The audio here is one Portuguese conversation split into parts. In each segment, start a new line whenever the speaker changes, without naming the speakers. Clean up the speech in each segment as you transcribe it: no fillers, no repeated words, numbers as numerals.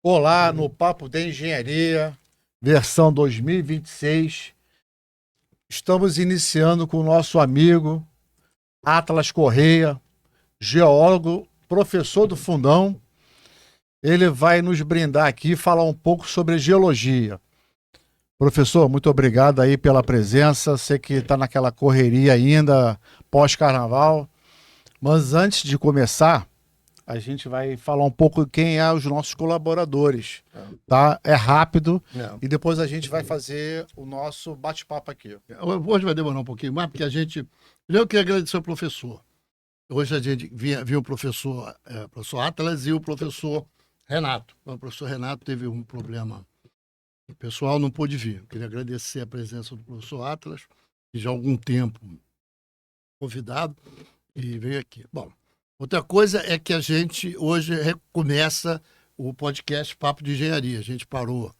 Olá, no Papo de Engenharia, versão 2026. Estamos iniciando com o nosso amigo Atlas Correia, geólogo, professor do Fundão. Ele vai nos brindar aqui e falar um pouco sobre geologia. Professor, muito obrigado aí pela presença. Sei que está naquela correria ainda, pós-carnaval. Mas antes de começar, a gente vai falar um pouco quem é os nossos colaboradores, tá? É rápido e depois a gente vai fazer o nosso bate-papo aqui.
Hoje vai demorar um pouquinho mais, porque a gente... Eu queria agradecer ao professor. Hoje a gente viu o professor Atlas e o professor Renato. O professor Renato teve um problema pessoal, não pôde vir. Eu queria agradecer a presença do professor Atlas, que já há algum tempo convidado, e veio aqui. Bom, outra coisa é que a gente hoje recomeça o podcast Papo de Engenharia. A gente parou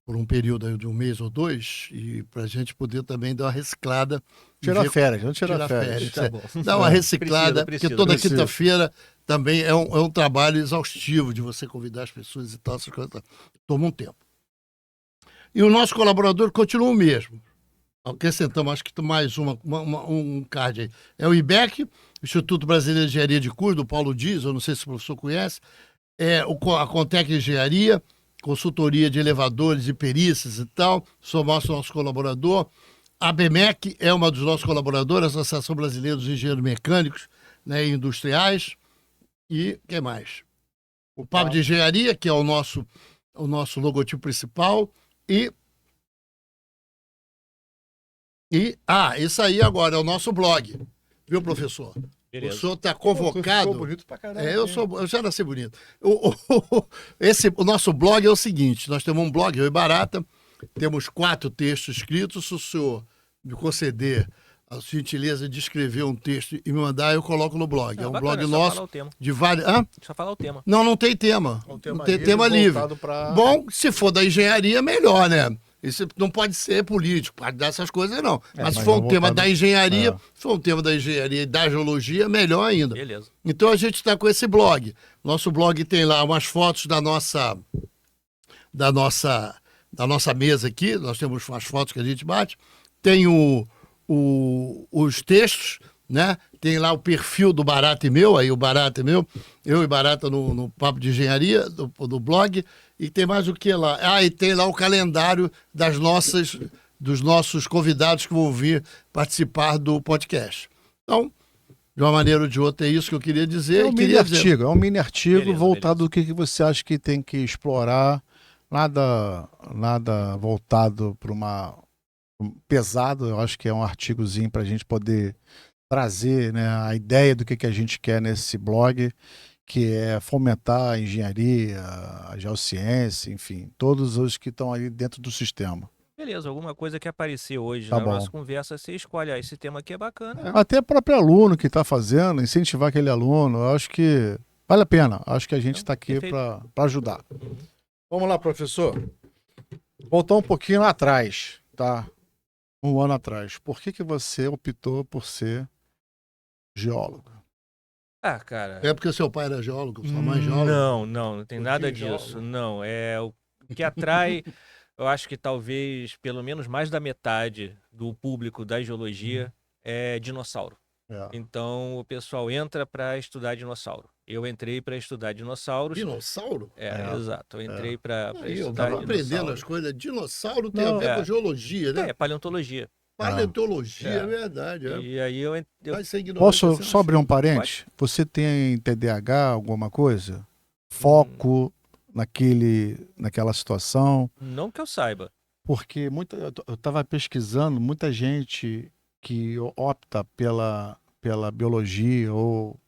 por um período aí de um mês ou dois, e para a gente poder também dar uma reciclada.
Tirar férias, vamos tirar férias.
Tá bom. Dar uma reciclada, porque toda quinta-feira também é um trabalho exaustivo de você convidar as pessoas e tal, essas coisas. Toma um tempo. E o nosso colaborador continua o mesmo. Acrescentamos, acho que mais um card aí. É o IBEC, Instituto Brasileiro de Engenharia de Curso, do Paulo Dias, eu não sei se o professor conhece. É a Contec Engenharia, consultoria de elevadores e perícias e tal. Sou nosso colaborador. A BMEC é uma dos nossos colaboradores, a Associação Brasileira dos Engenheiros Mecânicos, né, e Industriais. E o que mais? O Papo de Engenharia, que é o nosso logotipo principal. Isso aí agora é o nosso blog, viu, professor? Beleza. O senhor está convocado.
Ficou bonito pra caramba.
Eu já nasci bonito. O nosso blog é o seguinte: nós temos um blog, eu e Barata, temos 4 textos escritos. Se o senhor me conceder a gentileza de escrever um texto e me mandar, eu coloco no blog. É um
bacana,
blog nosso de vários.
Só falar o tema.
Não tem tema. Não tem tema livre. Bom, se for da engenharia, melhor, né? Isso não pode ser político, pode dar essas coisas, não. Mas se for um tema da engenharia, se for um tema da engenharia e da geologia, melhor ainda.
Beleza.
Então a gente está com esse blog. Nosso blog tem lá umas fotos da nossa mesa aqui. Nós temos umas fotos que a gente bate. Tem os textos, né? Tem lá o perfil do Barata e meu, aí o Barata e meu, eu e Barata no Papo de Engenharia, do blog. E tem mais o que lá? E tem lá o calendário dos nossos convidados que vão vir participar do podcast. Então, de uma maneira ou de outra, é isso que eu queria dizer.
É um mini artigo voltado do que você acha que tem que explorar. Nada voltado para pesado. Eu acho que é um artigozinho para a gente poder trazer, né, a ideia do que a gente quer nesse blog, que é fomentar a engenharia, a geociência, enfim, todos os que estão aí dentro do sistema.
Beleza, alguma coisa que apareceu hoje na nossa conversa, você escolhe, esse tema aqui é bacana.
Até o próprio aluno que está fazendo, incentivar aquele aluno, eu acho que vale a pena. Acho que a gente está aqui para ajudar. Vamos lá, professor. Voltar um pouquinho lá atrás, tá? Um ano atrás. Por que você optou por ser geólogo?
Cara...
É porque seu pai era geólogo, sua mãe é geóloga?
Não tem nada disso. Não, o que atrai, eu acho que talvez pelo menos mais da metade do público da geologia é dinossauro. Então o pessoal entra para estudar dinossauro. Eu entrei para estudar dinossauros.
Dinossauro?
Exato. Eu entrei para estudar
eu tava aprendendo as coisas. Dinossauro tem a ver com geologia, né?
Paleontologia.
Paleontologia, é verdade.
E aí eu
Posso só abrir um parênteses? Você tem TDAH, alguma coisa? Foco naquela situação?
Não que eu saiba.
Porque eu estava pesquisando, muita gente que opta pela biologia ou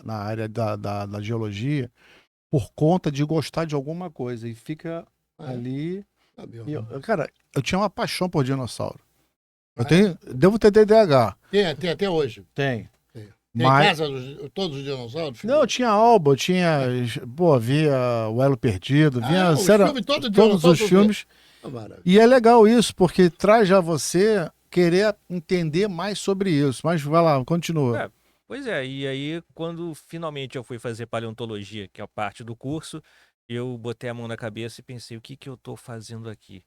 na área da geologia por conta de gostar de alguma coisa e fica ali. Cara, eu tinha uma paixão por dinossauro. Devo ter TDAH.
Tem até hoje?
Tem.
Tem em casa todos os dinossauros?
Não, eu tinha Alba, via O Elo Perdido, todos os filmes. E é legal isso, porque traz a você querer entender mais sobre isso. Mas vai lá, continua.
Pois é, e aí quando finalmente eu fui fazer paleontologia, que é a parte do curso, eu botei a mão na cabeça e pensei, o que que eu estou fazendo aqui?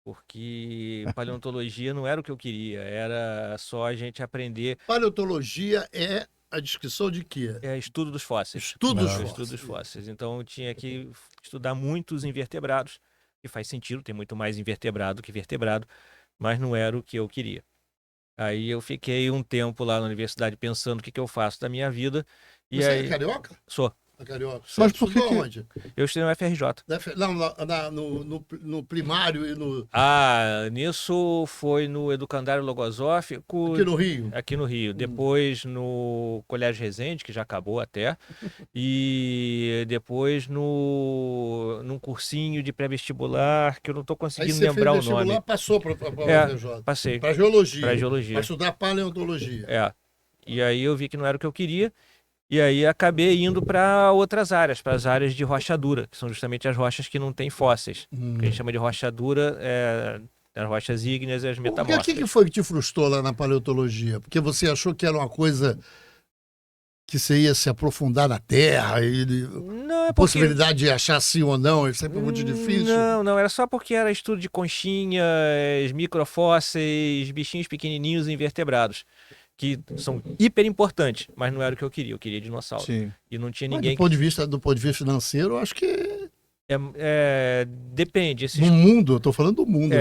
Porque paleontologia não era o que eu queria, era só a gente aprender.
Paleontologia é a descrição de quê?
Estudo dos fósseis.
Estudos
É o
fósseis.
estudo dos fósseis. Então eu tinha que estudar muitos invertebrados, que faz sentido, tem muito mais invertebrado que vertebrado, mas não era o que eu queria. Aí eu fiquei um tempo lá na universidade pensando o que que eu faço da minha vida. E
Você
aí...
é carioca?
Sou.
É carioca.
Mas
Você
por que
estudou
que-
onde?
Eu estudei no FRJ.
Não, no primário e no...
Nisso foi no Educandário Logosófico,
Aqui no Rio.
aqui no Rio. Depois no Colégio Resende, que já acabou até. E depois num cursinho de pré-vestibular, que eu não estou
Aí
conseguindo
você
lembrar o
fez vestibular,
nome.
passou para o UFRJ.
Passei.
Para geologia.
Para geologia.
Para estudar paleontologia.
E aí eu vi que não era o que eu queria. E aí acabei indo para outras áreas, para as áreas de rocha dura, que são justamente as rochas que não têm fósseis. O que a gente chama de rocha dura as rochas ígneas e as
O
metamórficas.
que foi que te frustrou lá na paleontologia? Porque você achou que era uma coisa que você ia se aprofundar na Terra e
Não, é porque...
possibilidade de achar sim ou não, é sempre muito difícil.
Não, era só porque era estudo de conchinhas, microfósseis, bichinhos pequenininhos e invertebrados, que são hiper importantes, mas não era o que eu queria. Eu queria dinossauro.
Sim.
E não tinha
Mas
ninguém
do ponto de vista financeiro, eu acho que
depende.
no mundo, eu estou falando do mundo.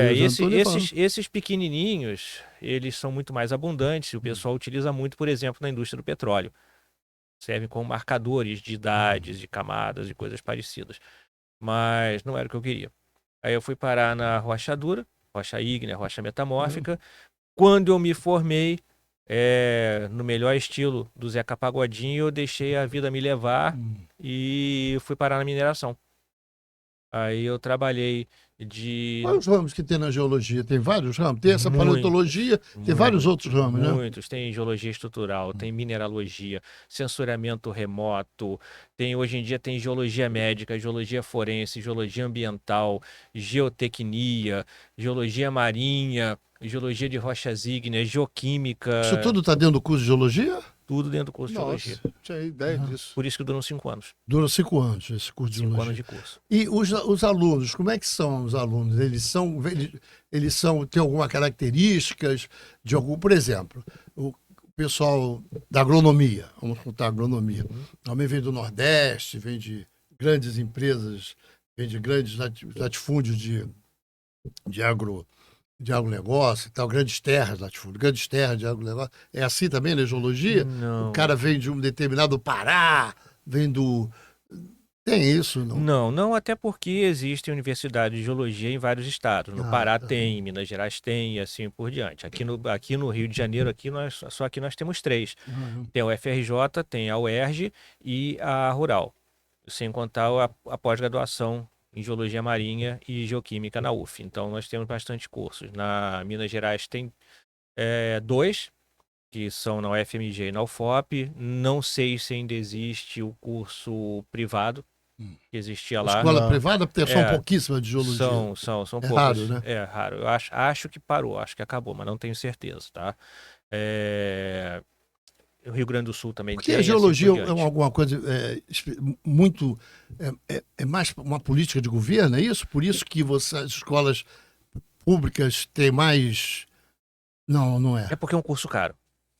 Esses pequenininhos, eles são muito mais abundantes. O pessoal utiliza muito, por exemplo, na indústria do petróleo. Servem como marcadores de idades, de camadas e coisas parecidas. Mas não era o que eu queria. Aí eu fui parar na rocha dura, rocha ígnea, rocha metamórfica. Quando eu me formei, no melhor estilo do Zeca Pagodinho, eu deixei a vida me levar e fui parar na mineração. Aí eu trabalhei
Quais os ramos que tem na geologia? Tem vários ramos? Tem essa paleontologia, tem vários outros ramos, né?
Muitos. Tem geologia estrutural, tem mineralogia, sensoriamento remoto, hoje em dia tem geologia médica, geologia forense, geologia ambiental, geotecnia, geologia marinha, geologia de rochas ígneas, geoquímica.
Isso tudo está dentro do curso de geologia?
Tudo dentro do curso de geologia.
Tinha ideia disso.
Por isso que duram 5 anos.
Dura 5 anos esse curso de
5
geologia.
anos de curso.
E os alunos, como é que são os alunos? Eles têm alguma características de algum, por exemplo, o pessoal da agronomia, vamos contar agronomia. Também vem do Nordeste, vem de grandes empresas, vem de grandes latifúndios de agronegócio e tal, grandes terras latifúndio, grandes terras de agronegócio. É assim também na geologia?
Não.
O cara vem de um determinado Pará, vem do... Tem isso, não?
Não, até porque existem universidades de geologia em vários estados. No Pará tem, em Minas Gerais tem, e assim por diante. Aqui no Rio de Janeiro, aqui nós temos 3. Tem a UFRJ, tem a UERJ e a Rural. Sem contar a pós-graduação em Geologia Marinha e Geoquímica na UF. Então nós temos bastante cursos. Na Minas Gerais tem 2, que são na UFMG e na UFOP. Não sei se ainda existe o curso privado que existia lá.
Escola privada, porque são pouquíssimas de geologia.
São poucas.
Raro, né?
É raro. Eu acho que parou, acho que acabou, mas não tenho certeza, tá? O Rio Grande do Sul também
porque
tem.
Porque a geologia
assim
é alguma coisa muito... É mais uma política de governo, é isso? Por isso que as escolas públicas têm mais... Não é.
É porque é um curso caro.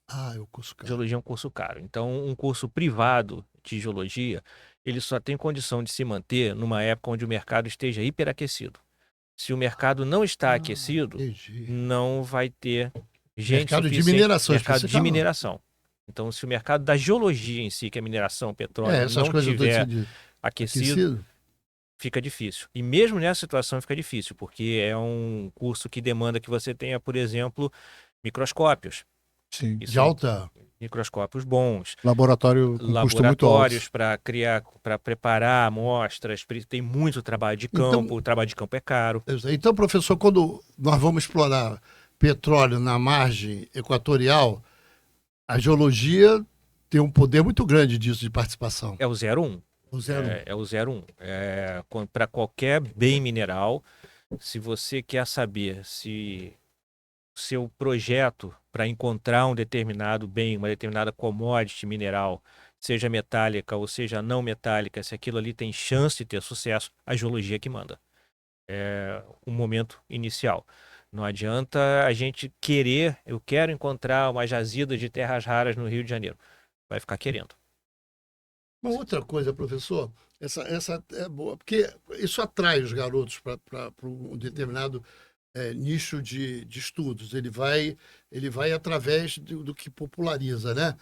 É um curso caro.
Geologia é um curso caro. Então, um curso privado de geologia, ele só tem condição de se manter numa época onde o mercado esteja hiperaquecido. Se o mercado não está aquecido, não vai ter gente
mercado
suficiente.
De mineração.
Mercado de mineração. Então, se o mercado da geologia em si, que é mineração, petróleo, não estiver aquecido, fica difícil. E mesmo nessa situação fica difícil, porque é um curso que demanda que você tenha, por exemplo, microscópios.
Sim.
De alta...
Microscópios bons.
Laboratórios
para preparar amostras. Tem muito trabalho de campo.
Então,
o trabalho de campo é caro.
Então, professor, quando nós vamos explorar petróleo na margem equatorial, a geologia tem um poder muito grande disso de participação.
É o 0,1. É o 0,1. Para qualquer bem mineral, se você quer saber se o seu projeto para encontrar um determinado bem, uma determinada commodity mineral, seja metálica ou seja não metálica, se aquilo ali tem chance de ter sucesso, a geologia que manda. É um momento inicial. Não adianta a gente querer, eu quero encontrar uma jazida de terras raras no Rio de Janeiro. Vai ficar querendo.
Uma outra coisa, professor, essa é boa, porque isso atrai os garotos para um determinado nicho de estudos. Ele vai através do que populariza, né?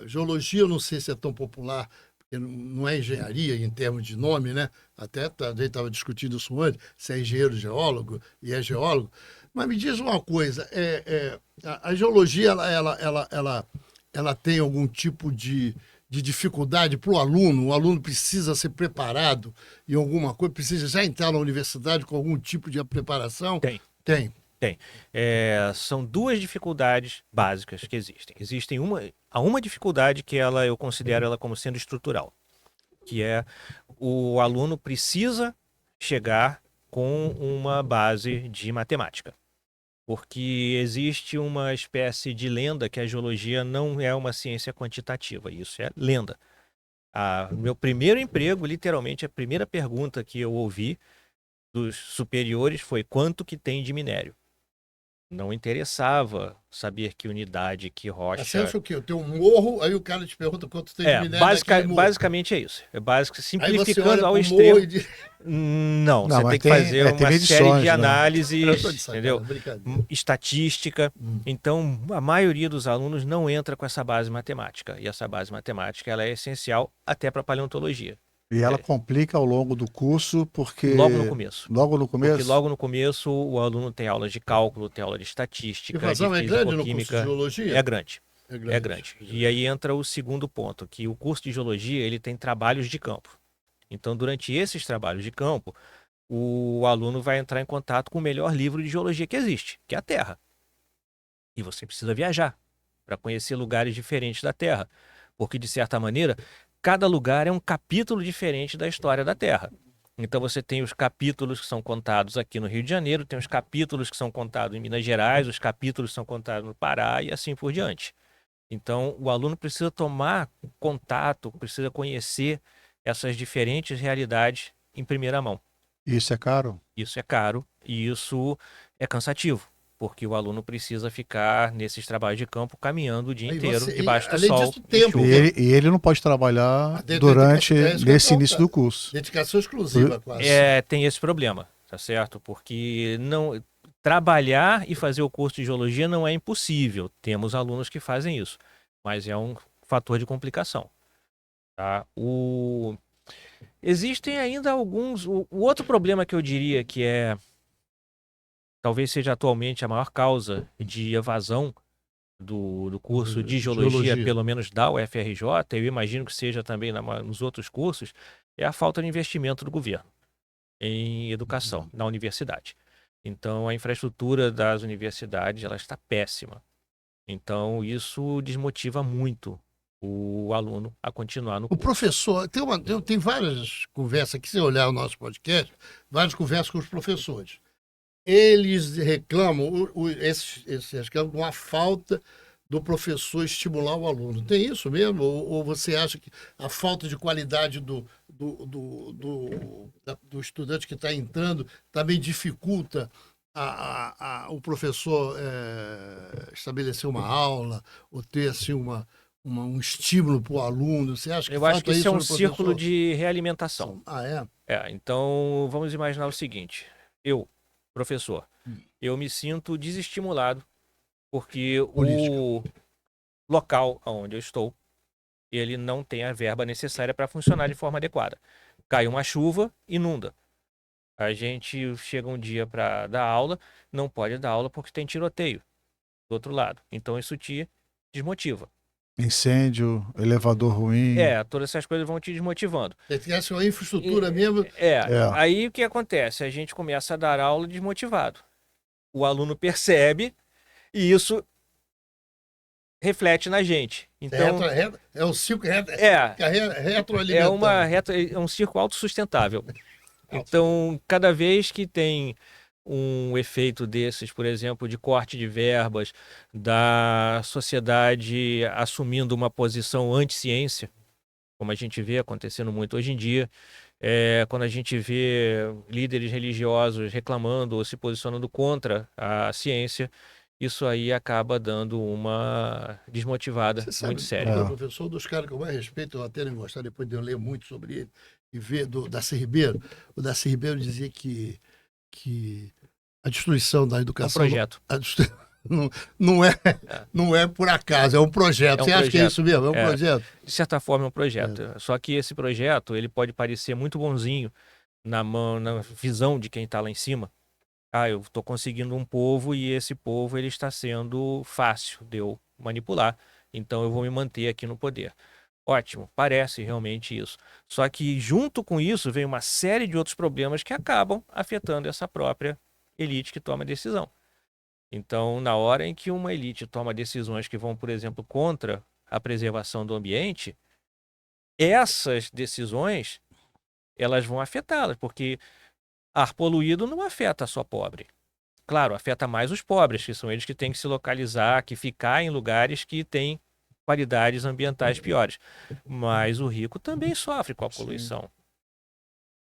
Geologia, eu não sei se é tão popular, porque não é engenharia em termos de nome, né? Até a gente estava discutindo isso antes, se é engenheiro geólogo e é geólogo. Mas me diz uma coisa, a geologia, ela tem algum tipo de dificuldade para o aluno precisa ser preparado em alguma coisa, precisa já entrar na universidade com algum tipo de preparação?
Tem. São duas dificuldades básicas que existem. Há uma dificuldade que eu considero ela como sendo estrutural, que é o aluno precisa chegar com uma base de matemática. Porque existe uma espécie de lenda que a geologia não é uma ciência quantitativa. Isso é lenda. Meu primeiro emprego, literalmente, a primeira pergunta que eu ouvi dos superiores foi quanto que tem de minério. Não interessava saber que unidade, que rocha...
Você acha o quê? Tem um morro, aí o cara te pergunta quanto tem de minério
basicamente é isso. Simplificando ao extremo. Não, você tem que fazer uma série de análises, entendeu? Estatística. Então, a maioria dos alunos não entra com essa base matemática. E essa base matemática ela é essencial até para paleontologia.
E ela complica ao longo do curso, porque...
Logo no começo.
Logo no começo?
Porque logo no começo o aluno tem aulas de cálculo, tem aula de estatística, de físico-química.
É geologia?
É grande. E aí entra o segundo ponto, que o curso de geologia ele tem trabalhos de campo. Então, durante esses trabalhos de campo, o aluno vai entrar em contato com o melhor livro de geologia que existe, que é a Terra. E você precisa viajar para conhecer lugares diferentes da Terra. Porque, de certa maneira, cada lugar é um capítulo diferente da história da Terra. Então você tem os capítulos que são contados aqui no Rio de Janeiro, tem os capítulos que são contados em Minas Gerais, os capítulos que são contados no Pará e assim por diante. Então o aluno precisa tomar contato, precisa conhecer essas diferentes realidades em primeira mão.
Isso é caro?
Isso é caro e isso é cansativo. Porque o aluno precisa ficar nesses trabalhos de campo caminhando o dia inteiro, debaixo do sol.
E ele não pode trabalhar nesse início do curso.
Dedicação exclusiva, quase.
Tem esse problema, tá certo? Porque trabalhar e fazer o curso de geologia não é impossível. Temos alunos que fazem isso, mas é um fator de complicação. Tá? Existem ainda alguns... O outro problema que eu diria que talvez seja atualmente a maior causa de evasão do curso de geologia, pelo menos da UFRJ, eu imagino que seja também nos outros cursos, é a falta de investimento do governo em educação, na universidade. Então, a infraestrutura das universidades ela está péssima. Então, isso desmotiva muito o aluno a continuar no curso.
O professor, tem várias conversas aqui, se você olhar o nosso podcast, várias conversas com os professores. Eles reclamam, esses reclamam uma falta do professor estimular o aluno. Tem isso mesmo? Ou você acha que a falta de qualidade do estudante que está entrando também dificulta o professor estabelecer uma aula ou ter assim, um estímulo para o aluno? Você acha que
eu acho que isso é um círculo de realimentação.
É?
Então, vamos imaginar o seguinte. Professor, eu me sinto desestimulado porque o local onde eu estou, ele não tem a verba necessária para funcionar de forma adequada. Cai uma chuva, inunda. A gente chega um dia para dar aula, não pode dar aula porque tem tiroteio do outro lado. Então isso te desmotiva.
Incêndio, elevador ruim.
Todas essas coisas vão te desmotivando.
Essa é a infraestrutura mesmo.
Aí o que acontece? A gente começa a dar aula desmotivado. O aluno percebe e isso reflete na gente. Então,
é um ciclo retroalimentado.
É um círculo autossustentável. Então, cada vez que tem um efeito desses, por exemplo, de corte de verbas, da sociedade assumindo uma posição anti-ciência, como a gente vê acontecendo muito hoje em dia, quando a gente vê líderes religiosos reclamando ou se posicionando contra a ciência, isso aí acaba dando uma desmotivada muito séria.
O professor, dos caras que eu mais respeito, eu até não gostar depois de eu ler muito sobre ele e ver do Darcy Ribeiro. O Darcy Ribeiro dizia que a destruição da educação...
É um projeto.
Não é por acaso, é um projeto. Você acha que é isso mesmo? É um projeto?
De certa forma é um projeto. Só que esse projeto, ele pode parecer muito bonzinho na visão de quem está lá em cima. Eu estou conseguindo um povo e esse povo ele está sendo fácil de eu manipular. Então eu vou me manter aqui no poder. Ótimo, parece realmente isso. Só que junto com isso vem uma série de outros problemas que acabam afetando essa própria elite que toma decisão. Então, na hora em que uma elite toma decisões que vão, por exemplo, contra a preservação do ambiente, essas decisões elas vão afetá-las, porque ar poluído não afeta só pobre. Claro, afeta mais os pobres, que são eles que têm que se localizar, que ficar em lugares que têm qualidades ambientais piores. Mas o rico também sofre com a poluição.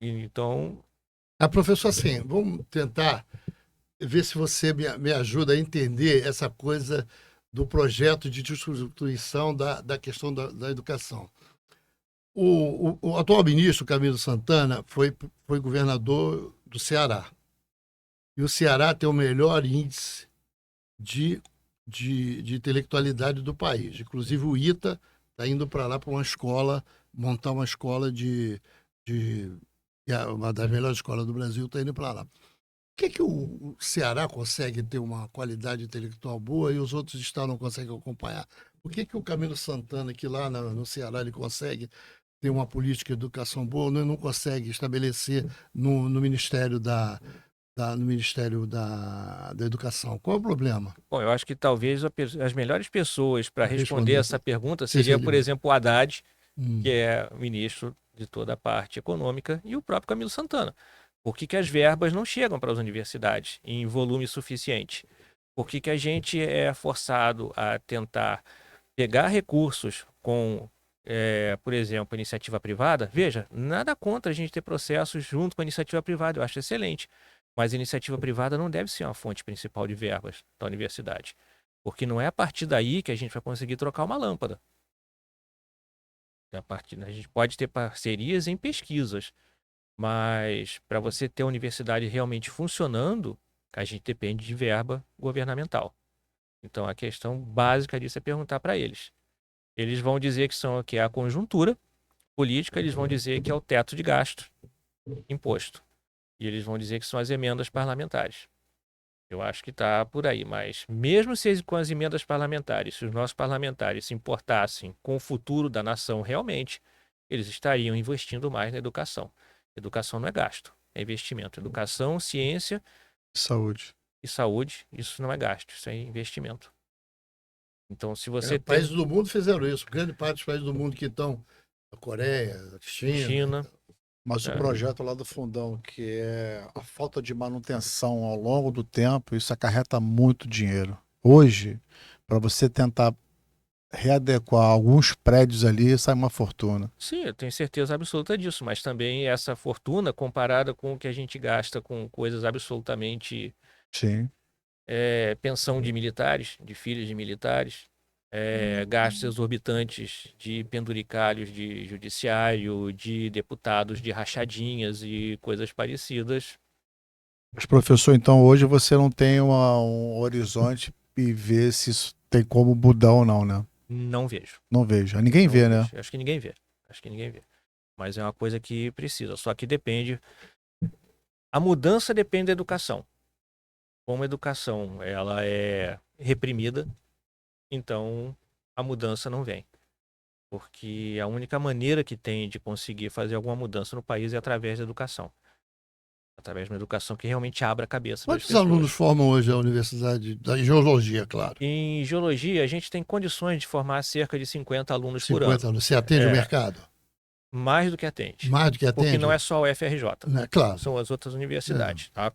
Então...
professor, assim, vamos tentar ver se você me ajuda a entender essa coisa do projeto de destituição da questão da educação. O atual ministro, Camilo Santana, foi governador do Ceará. E o Ceará tem o melhor índice de intelectualidade do país. Inclusive o ITA está indo para lá para uma escola, montar uma escola uma das melhores escolas do Brasil está indo para lá. Por que o Ceará consegue ter uma qualidade intelectual boa e os outros estados não conseguem acompanhar? Por que o Camilo Santana, que lá no Ceará ele consegue ter uma política de educação boa, não consegue estabelecer no Ministério da Educação? Qual é o problema?
Bom, eu acho que talvez as melhores pessoas para responder essa pergunta seria, por exemplo, o Haddad, que é ministro de toda a parte econômica, e o próprio Camilo Santana. Por que as verbas não chegam para as universidades em volume suficiente? Por que a gente é forçado a tentar pegar recursos com, por exemplo, iniciativa privada? Veja, nada contra a gente ter processos junto com a iniciativa privada, eu acho excelente. Mas a iniciativa privada não deve ser uma fonte principal de verbas da universidade. Porque não é a partir daí que a gente vai conseguir trocar uma lâmpada. A gente pode ter parcerias em pesquisas, mas para você ter a universidade realmente funcionando, a gente depende de verba governamental. Então a questão básica disso é perguntar para eles. Eles vão dizer que é a conjuntura política, eles vão dizer que é o teto de gasto imposto. E eles vão dizer que são as emendas parlamentares. Eu acho que está por aí, mas mesmo com as emendas parlamentares, se os nossos parlamentares se importassem com o futuro da nação realmente, eles estariam investindo mais na educação. Educação não é gasto, é investimento. Educação, ciência e saúde, isso não é gasto, isso é investimento. Então, se você
países do mundo fizeram isso, grande parte dos países do mundo que estão, a Coreia, a China.
Mas o projeto lá do Fundão, que é a falta de manutenção ao longo do tempo, isso acarreta muito dinheiro. Hoje, para você tentar readequar alguns prédios ali, sai uma fortuna.
Sim, eu tenho certeza absoluta disso, mas também essa fortuna comparada com o que a gente gasta com coisas absolutamente...
Sim.
Pensão de militares, de filhos de militares, gastos exorbitantes de penduricalhos de judiciário, de deputados, de rachadinhas e coisas parecidas.
Mas, professor, então hoje você não tem um horizonte e vê se isso tem como mudar ou não, né?
Não vejo.
Não vejo. Ninguém vê, né?
Acho que ninguém vê. Mas é uma coisa que precisa. Só que depende... A mudança depende da educação. Como a educação ela é reprimida, então a mudança não vem. Porque a única maneira que tem de conseguir fazer alguma mudança no país é através da educação. Através de uma educação que realmente abra a cabeça das pessoas.
Quantos alunos formam hoje a universidade da geologia, claro?
Em geologia, a gente tem condições de formar cerca de 50 alunos por ano.
50 alunos. Você atende o mercado?
Mais do que atende.
Mais do que atende?
Porque não é só o FRJ.
Claro.
São as outras universidades. Tá?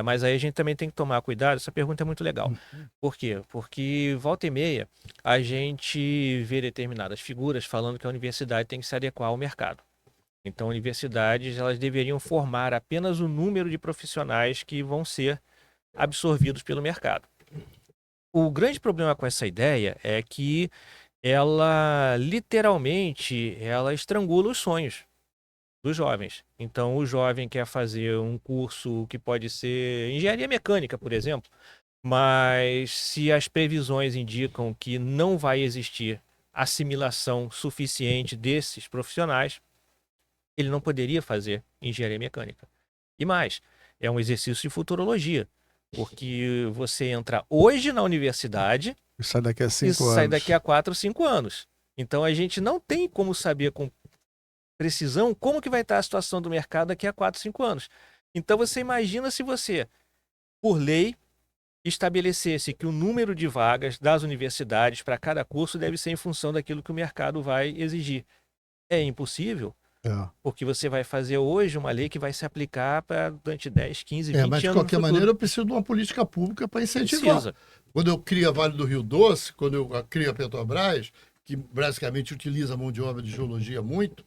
Mas aí a gente também tem que tomar cuidado, essa pergunta é muito legal. Por quê? Porque volta e meia a gente vê determinadas figuras falando que a universidade tem que se adequar ao mercado. Então, universidades elas deveriam formar apenas o número de profissionais que vão ser absorvidos pelo mercado. O grande problema com essa ideia é que ela literalmente ela estrangula os sonhos dos jovens. Então, o jovem quer fazer um curso que pode ser engenharia mecânica, por exemplo, mas se as previsões indicam que não vai existir assimilação suficiente desses profissionais, ele não poderia fazer engenharia mecânica. E mais, é um exercício de futurologia, porque você entra hoje na universidade
e sai daqui a 5 anos.
Sai daqui a 4 ou 5 anos. Então a gente não tem como saber com precisão como que vai estar a situação do mercado daqui a 4, 5 anos. Então você imagina se você, por lei, estabelecesse que o número de vagas das universidades para cada curso deve ser em função daquilo que o mercado vai exigir. É impossível, porque você vai fazer hoje uma lei que vai se aplicar durante 10, 15, 20 anos.
Mas de qualquer maneira eu preciso de uma política pública para incentivar. Precisa. Quando eu crio a Vale do Rio Doce, quando eu crio a Petrobras, que basicamente utiliza a mão de obra de geologia muito,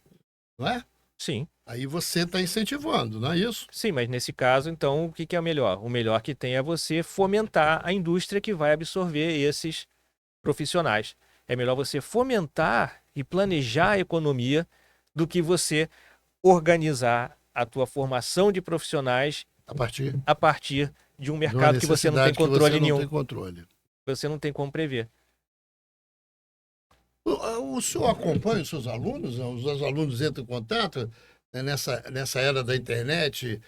não é?
Sim.
Aí você está incentivando, não é isso?
Sim, mas nesse caso, então, o que é o melhor? O melhor que tem é você fomentar a indústria que vai absorver esses profissionais. É melhor você fomentar e planejar a economia do que você organizar a tua formação de profissionais a partir de um mercado que você não tem controle nenhum. Você não tem como prever.
O senhor acompanha os seus alunos? Os alunos entram em contato nessa era da internet?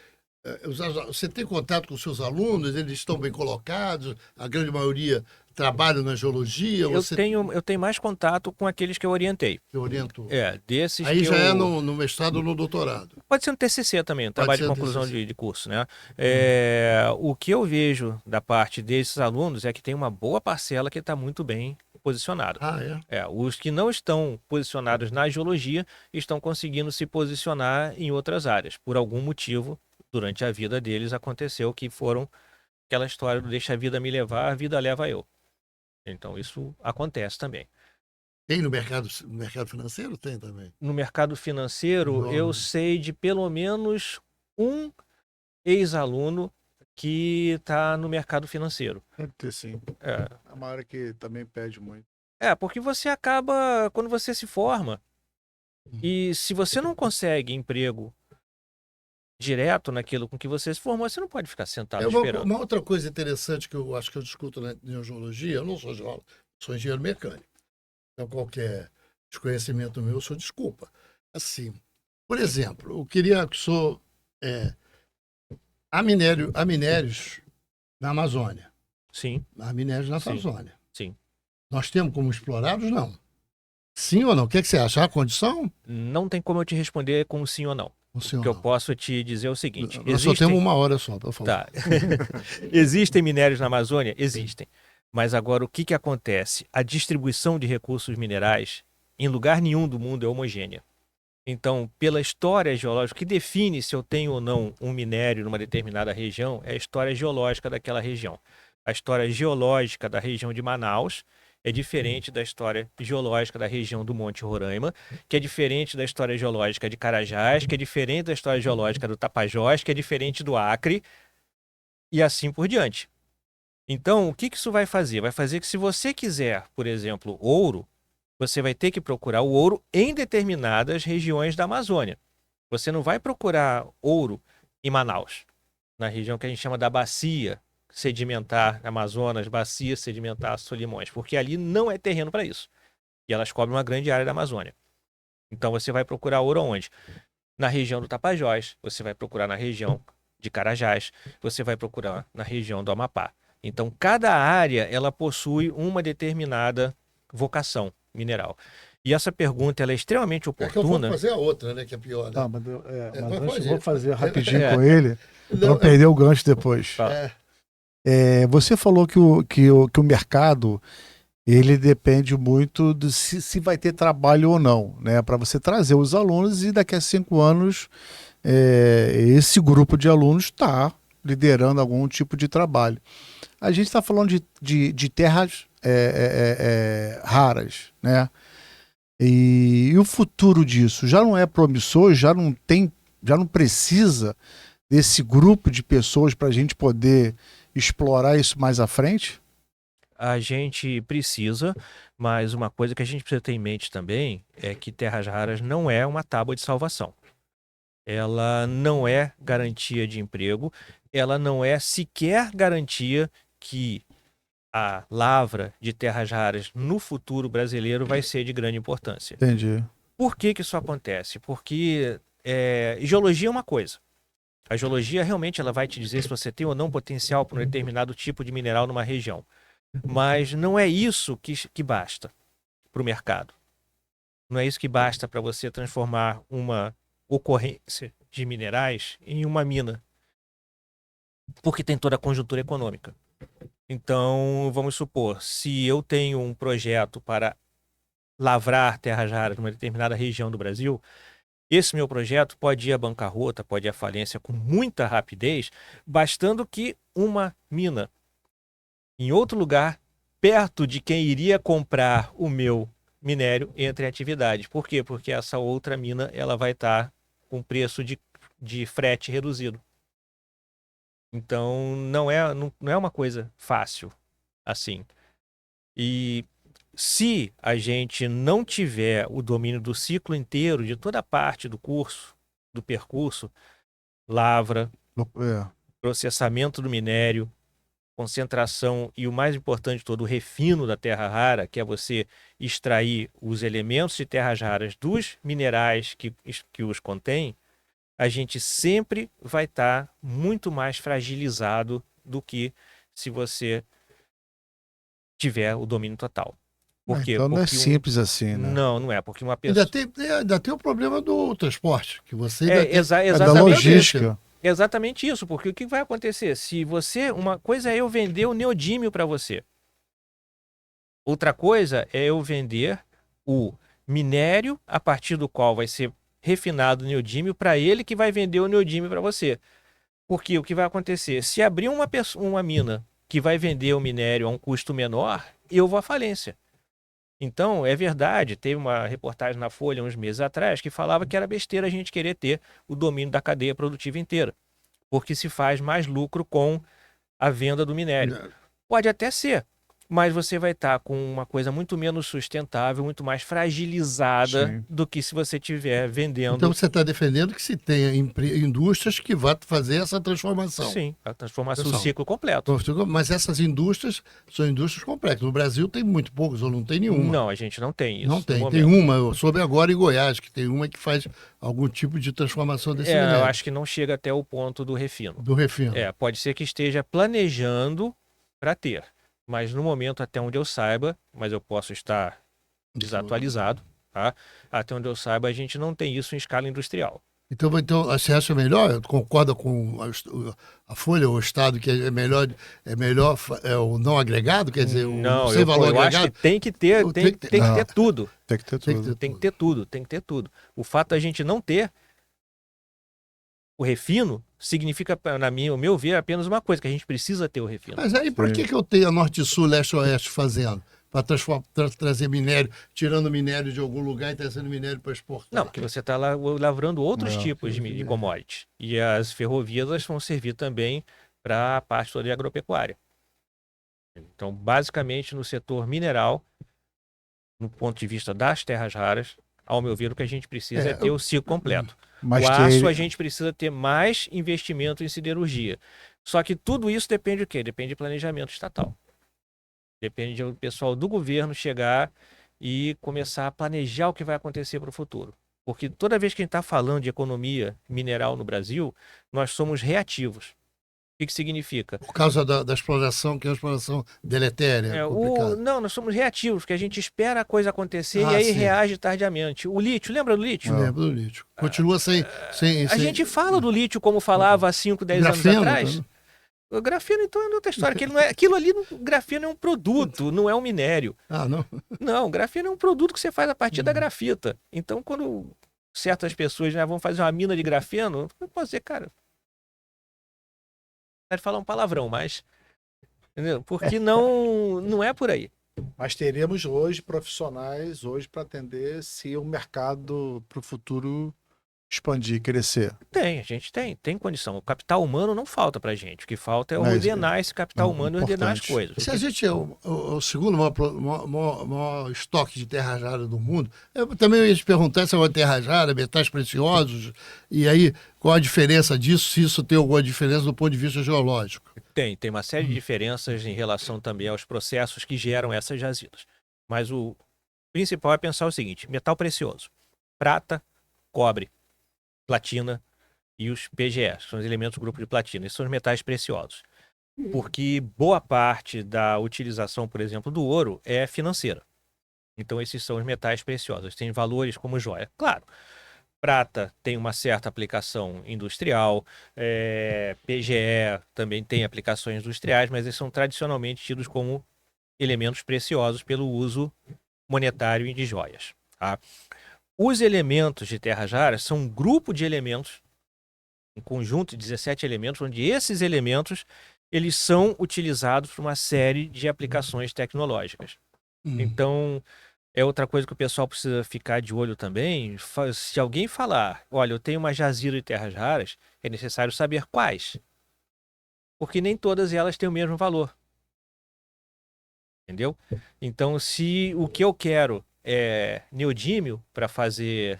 Você tem contato com os seus alunos? Eles estão bem colocados? A grande maioria trabalham na geologia?
Eu tenho mais contato com aqueles que eu orientei.
Você orientou?
Desses
aí que já é no mestrado ou no doutorado?
Pode ser no TCC também, no trabalho de conclusão de curso, né? O que eu vejo da parte desses alunos é que tem uma boa parcela que está muito bem posicionado. Os que não estão posicionados na geologia estão conseguindo se posicionar em outras áreas. Por algum motivo, durante a vida deles, aconteceu que foram aquela história do deixa a vida me levar, a vida leva eu. Então, isso acontece também.
Tem no mercado financeiro? Tem também.
No mercado financeiro, eu sei de pelo menos um ex-aluno que está no mercado financeiro.
Deve ter, sim. É uma área que também pede muito.
Porque você acaba, quando você se forma, e se você não consegue emprego direto naquilo com que você se formou, você não pode ficar sentado esperando.
Uma outra coisa interessante que eu acho que eu discuto na geologia, eu não sou geólogo, sou engenheiro mecânico. Então, qualquer desconhecimento meu, eu sou desculpa. Assim, por exemplo, eu queria que o senhor... Há minérios na Amazônia.
Sim.
Há minérios na Amazônia.
Sim.
Nós temos como explorá-los? Não. Sim ou não? O que você acha? Há condição?
Não tem como eu te responder com sim ou não. O que eu posso te dizer é o seguinte...
Nós só temos uma hora só, por favor.
Tá. Existem minérios na Amazônia? Existem. Mas agora o que acontece? A distribuição de recursos minerais em lugar nenhum do mundo é homogênea. Então, pela história geológica, o que define se eu tenho ou não um minério numa determinada região é a história geológica daquela região. A história geológica da região de Manaus é diferente da história geológica da região do Monte Roraima, que é diferente da história geológica de Carajás, que é diferente da história geológica do Tapajós, que é diferente do Acre, e assim por diante. Então, o que isso vai fazer? Vai fazer que se você quiser, por exemplo, ouro, você vai ter que procurar o ouro em determinadas regiões da Amazônia. Você não vai procurar ouro em Manaus, na região que a gente chama da bacia sedimentar Amazonas, bacia sedimentar Solimões, porque ali não é terreno para isso. E elas cobrem uma grande área da Amazônia. Então você vai procurar ouro onde? Na região do Tapajós, você vai procurar na região de Carajás, você vai procurar na região do Amapá. Então cada área ela possui uma determinada vocação mineral. E essa pergunta ela é extremamente oportuna.
É que eu vou fazer a outra, né? Que é pior. Né?
Mas eu vou fazer rapidinho com ele, para não perder o gancho depois. Você falou que o mercado ele depende muito de se vai ter trabalho ou não, né? Para você trazer os alunos e daqui a 5 anos esse grupo de alunos está liderando algum tipo de trabalho. A gente está falando de terras raras, né? E o futuro disso já não é promissor, já não precisa desse grupo de pessoas para a gente poder explorar isso mais à frente?
A gente precisa, mas uma coisa que a gente precisa ter em mente também é que terras raras não é uma tábua de salvação. Ela não é garantia de emprego, ela não é sequer garantia que a lavra de terras raras no futuro brasileiro vai ser de grande importância.
Entendi.
Por que isso acontece? Porque geologia é uma coisa. A geologia realmente ela vai te dizer se você tem ou não potencial para um determinado tipo de mineral numa região. Mas não é isso que basta para o mercado. Não é isso que basta para você transformar uma ocorrência de minerais em uma mina. Porque tem toda a conjuntura econômica. Então, vamos supor, se eu tenho um projeto para lavrar terras raras numa determinada região do Brasil, esse meu projeto pode ir à bancarrota, pode ir à falência com muita rapidez, bastando que uma mina em outro lugar, perto de quem iria comprar o meu minério, entre em atividade. Por quê? Porque essa outra mina ela vai estar com preço de frete reduzido. Então, não é uma coisa fácil assim. E se a gente não tiver o domínio do ciclo inteiro, de toda a parte do curso, do percurso, lavra, processamento do minério, concentração e o mais importante de todo, o refino da terra rara, que é você extrair os elementos de terras raras dos minerais que os contêm, a gente sempre vai estar muito mais fragilizado do que se você tiver o domínio total. Por quê?
Então não é simples assim, né?
Não é, porque uma pessoa...
Ainda tem o problema do transporte, que você
exatamente
da logística.
Exatamente isso, porque o que vai acontecer? Se você... Uma coisa é eu vender o neodímio para você. Outra coisa é eu vender o minério a partir do qual vai ser refinado o neodímio para ele que vai vender o neodímio para você. Porque o que vai acontecer? Se abrir uma mina que vai vender o minério a um custo menor, eu vou à falência. Então, é verdade, teve uma reportagem na Folha uns meses atrás que falava que era besteira a gente querer ter o domínio da cadeia produtiva inteira, porque se faz mais lucro com a venda do minério. Pode até ser, mas você vai estar com uma coisa muito menos sustentável, muito mais fragilizada do que se você estiver vendendo.
Então você está defendendo que se tenha indústrias que vão fazer essa transformação.
Sim, a transformação do ciclo completo.
Mas essas indústrias são indústrias complexas. No Brasil tem muito poucos, ou não tem nenhuma.
Não, a gente não tem isso.
Não tem. Tem uma, eu soube agora em Goiás, que tem uma que faz algum tipo de transformação desse minério.
Eu acho que não chega até o ponto do refino.
Do refino.
Pode ser que esteja planejando para ter. Mas no momento, até onde eu saiba, mas eu posso estar desatualizado, tá? Até onde eu saiba, a gente não tem isso em escala industrial.
Então você acha melhor? Concorda com a Folha, o Estado, que é melhor o não agregado? Quer dizer,
não,
sem valor agregado?
Acho que tem que ter, tem que ter tudo.
Tem que ter tudo.
Tem que ter tudo. O fato da gente não ter o refino significa, ao meu ver, apenas uma coisa, que a gente precisa ter o refino.
Mas aí por que eu tenho a Norte e Sul, Leste e Oeste fazendo? Para trazer minério, tirando minério de algum lugar e trazendo minério para exportar?
Não, porque você está lavrando outros tipos de commodity. E as ferrovias elas vão servir também para a parte toda de agropecuária. Então, basicamente, no setor mineral, no ponto de vista das terras raras, ao meu ver, o que a gente precisa é ter o ciclo completo.
Mas
o aço, a gente precisa ter mais investimento em siderurgia. Só que tudo isso depende de quê? Depende de planejamento estatal. Depende do pessoal do governo chegar e começar a planejar o que vai acontecer para o futuro. Porque toda vez que a gente está falando de economia mineral no Brasil, nós somos reativos. O que significa?
Por causa da exploração, que é uma exploração deletéria.
Não, nós somos reativos, porque a gente espera a coisa acontecer e aí reage tardiamente. O lítio, lembra do lítio?
Lembro do lítio. Continua sem...
A gente fala do lítio como falava há 5, 10 anos atrás. O grafeno, então, é outra história. Aquilo ali, o grafeno é um produto, não é um minério.
Ah, não?
Não, o grafeno é um produto que você faz a partir da grafita. Então, quando certas pessoas vão fazer uma mina de grafeno, eu posso dizer, cara... de falar um palavrão, mas... Entendeu? Porque não é por aí.
Mas teremos hoje profissionais para atender se o mercado para o futuro expandir, crescer.
A gente tem condição. O capital humano não falta pra gente. O que falta é ordenar esse capital humano e ordenar as coisas.
Se a gente é o segundo maior estoque de terras raras do mundo, eu também ia te perguntar se é uma terra rara, metais preciosos, e aí qual a diferença disso, se isso tem alguma diferença do ponto de vista geológico?
Tem uma série de diferenças em relação também aos processos que geram essas jazidas. Mas o principal é pensar o seguinte: metal precioso, prata, cobre, platina e os PGEs, são os elementos do grupo de platina. Esses são os metais preciosos. Porque boa parte da utilização, por exemplo, do ouro é financeira. Então esses são os metais preciosos. Tem valores como joia. Claro, prata tem uma certa aplicação industrial, PGE também tem aplicações industriais, mas eles são tradicionalmente tidos como elementos preciosos pelo uso monetário e de joias. Tá? Os elementos de terras raras são um grupo de elementos, um conjunto de 17 elementos, onde esses elementos eles são utilizados para uma série de aplicações tecnológicas. Então, é outra coisa que o pessoal precisa ficar de olho também. Se alguém falar, olha, eu tenho uma jazida de terras raras, é necessário saber quais. Porque nem todas elas têm o mesmo valor. Entendeu? Então, se o que eu quero é neodímio para fazer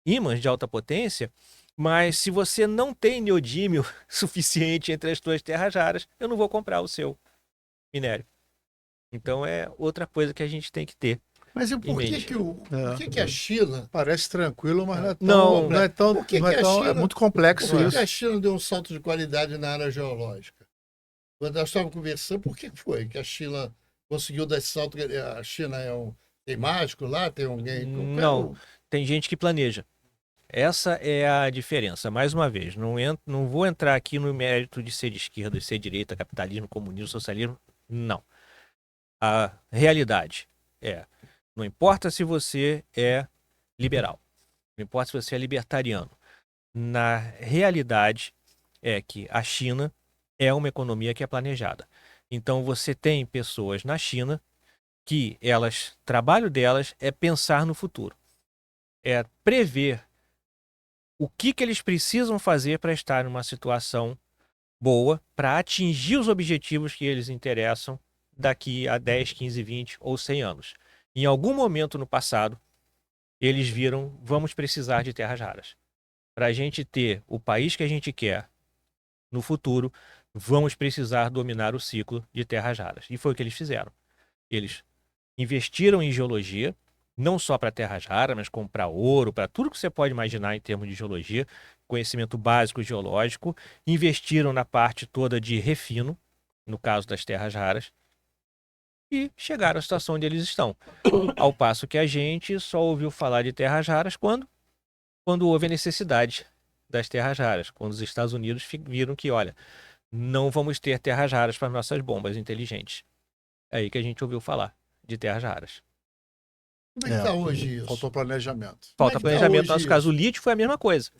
ímãs de alta potência, mas se você não tem neodímio suficiente entre as suas terras raras, eu não vou comprar o seu minério. Então é outra coisa que a gente tem que ter.
Mas e por que a China...
Parece tranquilo, mas não é tão... É muito complexo isso.
Por que a China deu um salto de qualidade na área geológica? Quando nós estávamos conversando, por que foi que a China conseguiu dar esse salto? A China tem mágico lá? Tem alguém...
Não, tem gente que planeja. Essa é a diferença. Mais uma vez, não vou entrar aqui no mérito de ser de esquerda, de ser de direita, capitalismo, comunismo, socialismo. Não. A realidade não importa se você é liberal, não importa se você é libertariano. Na realidade é que a China é uma economia que é planejada. Então você tem pessoas na China que trabalho delas é pensar no futuro. É prever o que eles precisam fazer para estar numa situação boa, para atingir os objetivos que eles interessam daqui a 10, 15, 20 ou 100 anos. Em algum momento no passado, eles viram, vamos precisar de terras raras. Para a gente ter o país que a gente quer no futuro, vamos precisar dominar o ciclo de terras raras. E foi o que eles fizeram. Eles investiram em geologia, não só para terras raras, mas como para ouro, para tudo que você pode imaginar em termos de geologia, conhecimento básico geológico, investiram na parte toda de refino, no caso das terras raras, e chegaram à situação onde eles estão. Ao passo que a gente só ouviu falar de terras raras quando houve a necessidade das terras raras, quando os Estados Unidos viram que, olha, não vamos ter terras raras para nossas bombas inteligentes. É aí que a gente ouviu falar de terras raras.
Como é que está hoje isso?
Faltou planejamento.
Falta planejamento. No nosso caso, o lítio foi a mesma coisa.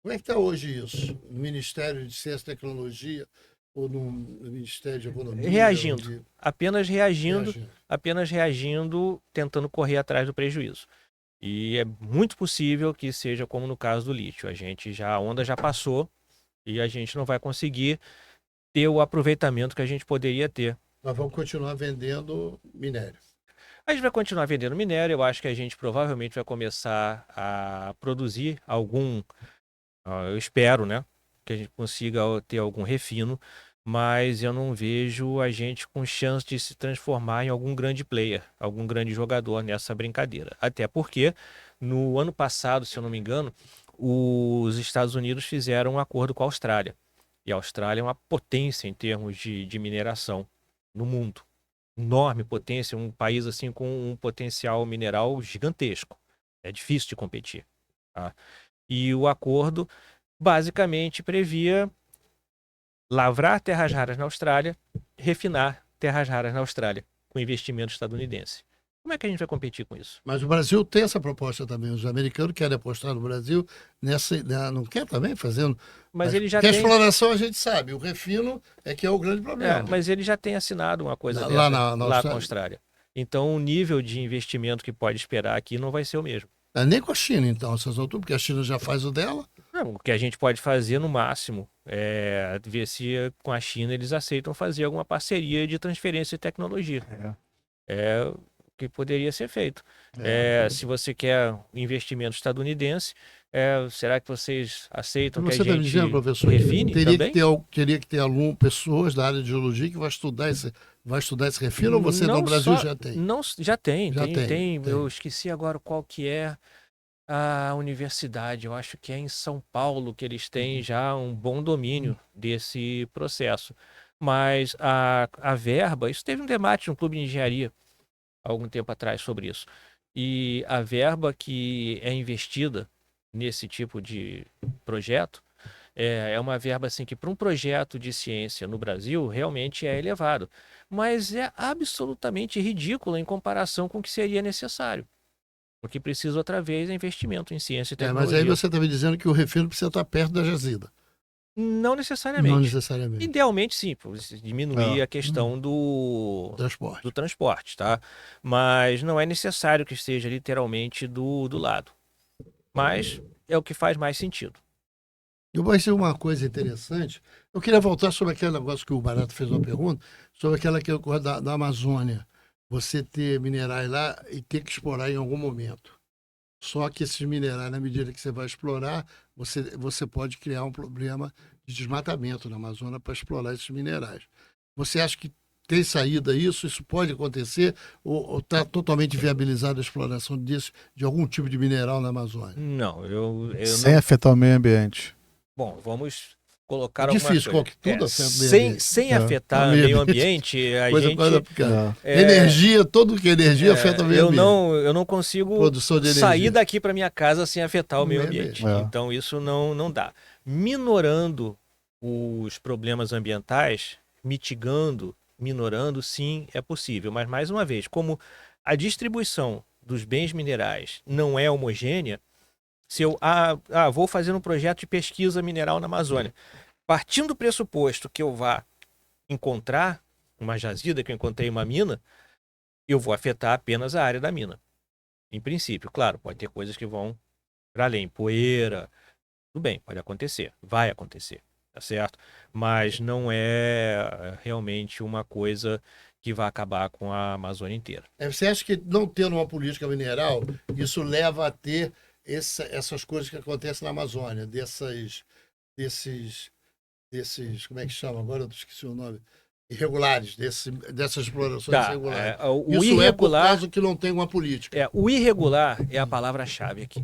Como é que está hoje isso? No Ministério de Ciência e Tecnologia ou no Ministério de Economia?
Reagindo. Apenas reagindo, tentando correr atrás do prejuízo. E é muito possível que seja como no caso do lítio. A onda já passou e a gente não vai conseguir ter o aproveitamento que a gente poderia ter.
Nós vamos continuar vendendo minério.
A gente vai continuar vendendo minério. Eu acho que a gente provavelmente vai começar a produzir eu espero, né, que a gente consiga ter algum refino, mas eu não vejo a gente com chance de se transformar em algum grande player, algum grande jogador nessa brincadeira. Até porque, no ano passado, se eu não me engano, os Estados Unidos fizeram um acordo com a Austrália. E a Austrália é uma potência em termos de mineração no mundo. Enorme potência, um país assim com um potencial mineral gigantesco. É difícil de competir. Tá? E o acordo basicamente previa lavrar terras raras na Austrália, refinar terras raras na Austrália, com investimento estadunidense. Como é que a gente vai competir com isso?
Mas o Brasil tem essa proposta também. Os americanos querem apostar no Brasil não quer também fazendo.
Mas ele já
porque
tem...
a exploração a gente sabe, o refino é que é o grande problema.
Mas ele já tem assinado uma coisa
lá
com a Austrália. Então o nível de investimento que pode esperar aqui não vai ser o mesmo.
Nem com a China, então, essas alturas, porque a China já faz o dela.
Não, o que a gente pode fazer no máximo é ver se com a China eles aceitam fazer alguma parceria de transferência de tecnologia. É o que poderia ser feito. Se você quer investimento estadunidense, será que vocês aceitam que a gente
dizendo, professor,
refine também?
Teria que ter pessoas da área de geologia que vai estudar esse refino, ou você no Brasil já tem?
Não, já tem.
Tem.
Eu esqueci agora qual que é a universidade. Eu acho que é em São Paulo que eles têm já um bom domínio desse processo. Mas a verba, isso teve um debate no Clube de Engenharia há algum tempo atrás sobre isso. E a verba que é investida nesse tipo de projeto é uma verba assim que para um projeto de ciência no Brasil realmente é elevado, mas é absolutamente ridículo em comparação com o que seria necessário. Porque precisa outra vez investimento em ciência e tecnologia.
Mas aí você está me dizendo que o refino precisa estar perto da jazida.
Não necessariamente.
Não necessariamente.
Idealmente, sim, diminuir a questão do transporte, tá? Mas não é necessário que esteja literalmente do lado. Mas é o que faz mais sentido.
Vai ser uma coisa interessante. Eu queria voltar sobre aquele negócio que o Barato fez uma pergunta, sobre aquela que da Amazônia. Você ter minerais lá e ter que explorar em algum momento. Só que esses minerais, na medida que você vai explorar, você pode criar um problema de desmatamento na Amazônia para explorar esses minerais. Você acha que tem saída isso? Isso pode acontecer? Ou está totalmente viabilizada a exploração de algum tipo de mineral na Amazônia?
Não,
sem afetar o meio ambiente.
Bom, vamos colocar
difícil,
alguma coisa.
Tudo
sem afetar o meio ambiente, a gente...
Energia, tudo que é energia afeta o meio ambiente.
Eu não consigo sair daqui para minha casa sem afetar o meio ambiente. Então isso não dá. Minorando os problemas ambientais, minorando, sim, é possível. Mas, mais uma vez, como a distribuição dos bens minerais não é homogênea, se eu vou fazer um projeto de pesquisa mineral na Amazônia, partindo do pressuposto que eu vá encontrar uma jazida, que eu encontrei uma mina, eu vou afetar apenas a área da mina. Em princípio, claro, pode ter coisas que vão para além, poeira, tudo bem, pode acontecer, vai acontecer, tá certo? Mas não é realmente uma coisa que vai acabar com a Amazônia inteira.
Você acha que não tendo uma política mineral, isso leva a ter essas coisas que acontecem na Amazônia, desses, como é que chama? Agora eu esqueci o nome. Irregulares, dessas explorações irregulares. Isso irregular, é por causa que não tem uma política.
O irregular é a palavra-chave aqui.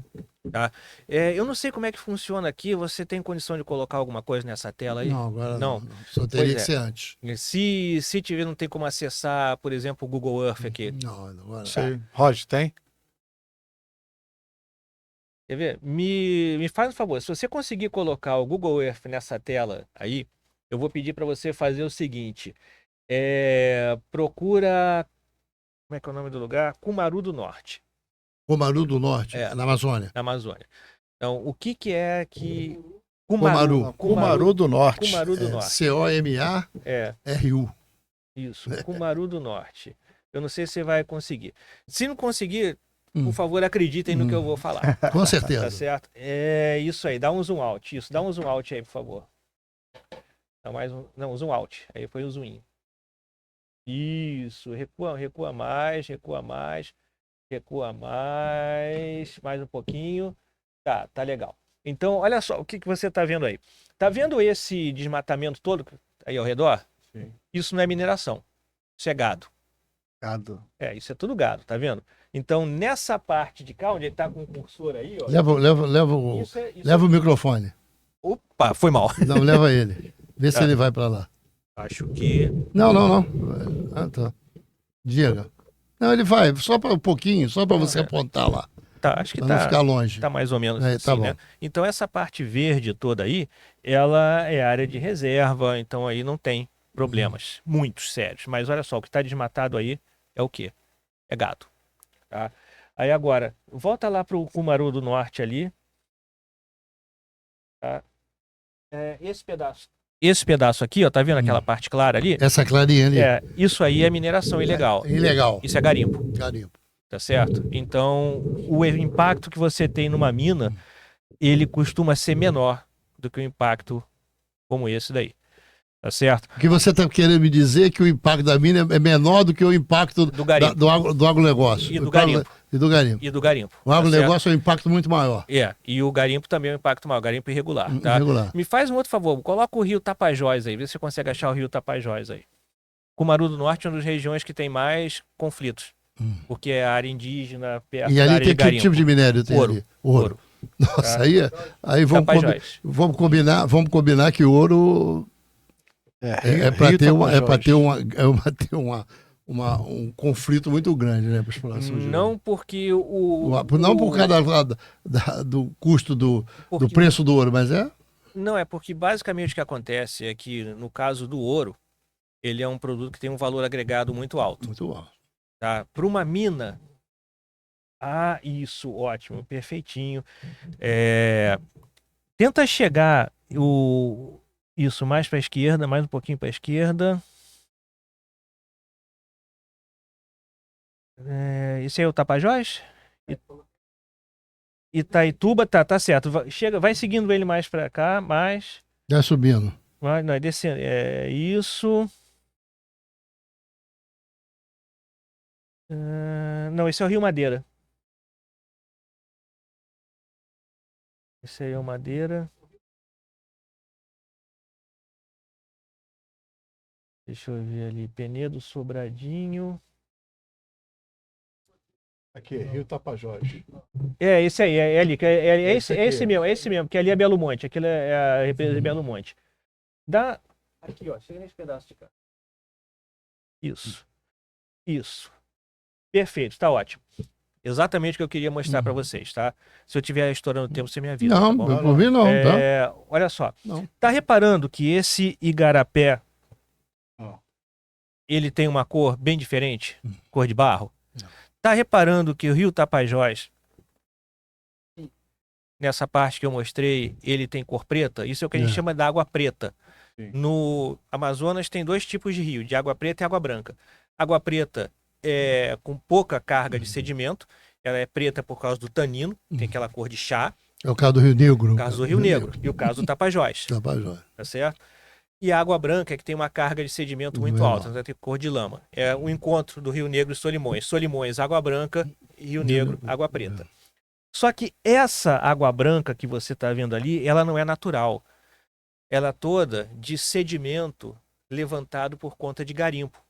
Tá? Eu não sei como é que funciona aqui. Você tem condição de colocar alguma coisa nessa tela aí?
Não, agora não. Só teria que ser antes.
Se tiver, não tem como acessar, por exemplo, o Google Earth aqui.
Não, agora
não. Roger, tem?
Quer ver? Me faz um favor. Se você conseguir colocar o Google Earth nessa tela aí, eu vou pedir para você fazer o seguinte. Procura... Como é que é o nome do lugar? Cumaru do Norte.
Cumaru do Norte, na Amazônia.
Na Amazônia. Então, o que é que...
Cumaru do Norte.
Cumaru do Norte.
C-O-M-A-R-U.
Isso, Cumaru do Norte. Eu não sei se você vai conseguir. Se não conseguir, por favor, acreditem no que eu vou falar.
Com certeza.
Tá certo? É isso aí, dá um zoom out. Isso, dá um zoom out aí, por favor. Dá mais um... Não, zoom out. Aí foi o zoom in. Isso, recua mais. Mais um pouquinho. Tá legal. Então, olha só, o que você tá vendo aí? Tá vendo esse desmatamento todo aí ao redor?
Sim.
Isso não é mineração. Isso é gado.
Gado.
Isso é tudo gado, tá vendo? Então, nessa parte de cá, onde ele tá com o cursor aí, ó.
Leva o microfone.
Opa, foi mal.
Não, leva ele. Vê se ele vai para lá.
Acho que...
Não. Tá. Diga. Não, ele vai, só para um pouquinho, só para você apontar lá.
Tá, acho que
pra não ficar longe.
Tá mais ou menos assim,
tá bom.
né? Então, essa parte verde toda aí, ela é área de reserva, então aí não tem problemas, muitos sérios. Mas olha só, o que está desmatado aí é o quê? É gado. Tá? Aí agora, volta lá pro Cumaru do Norte ali. Tá? Esse pedaço aqui, ó, tá vendo aquela parte clara ali?
Essa clarinha ali.
Isso aí é mineração ilegal.
Ilegal.
Isso é garimpo.
Garimpo.
Tá certo? Então, o impacto que você tem numa mina, ele costuma ser menor do que o impacto como esse daí. Tá certo?
O que você está querendo me dizer é que o impacto da mina é menor do que o impacto
do garimpo.
do agronegócio.
E do garimpo.
E do garimpo.
E do garimpo.
O agronegócio é um impacto muito maior.
E o garimpo também é um impacto maior, garimpo irregular. Tá?
Irregular.
Me faz um outro favor, coloca o rio Tapajós aí, vê se você consegue achar o rio Tapajós aí. Cumaru do Norte é uma das regiões que tem mais conflitos, porque é a área indígena, perto
e
da
ali
área
tem
de garimpo.
que tipo de minério? Tem
Ouro.
Ali? Ouro. Nossa, aí vamos combinar que ouro é para ter um conflito muito grande, né, para exploração de ouro.
Não porque
não por causa do custo do preço do ouro, mas
Não, é porque basicamente o que acontece é que, no caso do ouro, ele é um produto que tem um valor agregado muito alto.
Muito alto.
Tá? Para uma mina... isso, ótimo, perfeitinho. Tenta chegar isso mais para a esquerda, mais um pouquinho para a esquerda. Esse aí é o Tapajós? Itaituba, tá certo. Vai seguindo ele mais para cá, mais.
Já subindo.
Não, descendo. Isso. Não, esse é o Rio Madeira. Esse aí é o Madeira. Deixa eu ver ali. Penedo, Sobradinho.
Aqui, Rio Tapajós.
Esse aí, é ali. É esse mesmo, que ali é Belo Monte. Aquilo é a represa de Belo Monte. Aqui, ó. Chega nesse pedaço de cá. Isso. Perfeito, tá ótimo. Exatamente o que eu queria mostrar para vocês, tá? Se eu estiver estourando o tempo, você me avisa.
Não,
tá bom?
não vi não. Tá?
Olha só.
Não.
Tá reparando que esse igarapé, ele tem uma cor bem diferente? Cor de barro? Não. Tá reparando que o rio Tapajós, nessa parte que eu mostrei, ele tem cor preta? Isso é o que a gente chama de água preta. Sim. No Amazonas tem 2 tipos de rio, de água preta e água branca. Água preta é com pouca carga de sedimento, ela é preta por causa do tanino, tem aquela cor de chá.
É o caso do Rio Negro.
O caso do Rio Negro. E o caso do Tapajós.
Tapajós.
Tá certo? E a água branca é que tem uma carga de sedimento muito alta, vai ter cor de lama. É o encontro do Rio Negro e Solimões. Solimões, água branca, e Rio Negro, água preta. Só que essa água branca que você está vendo ali, ela não é natural. Ela é toda de sedimento levantado por conta de garimpo.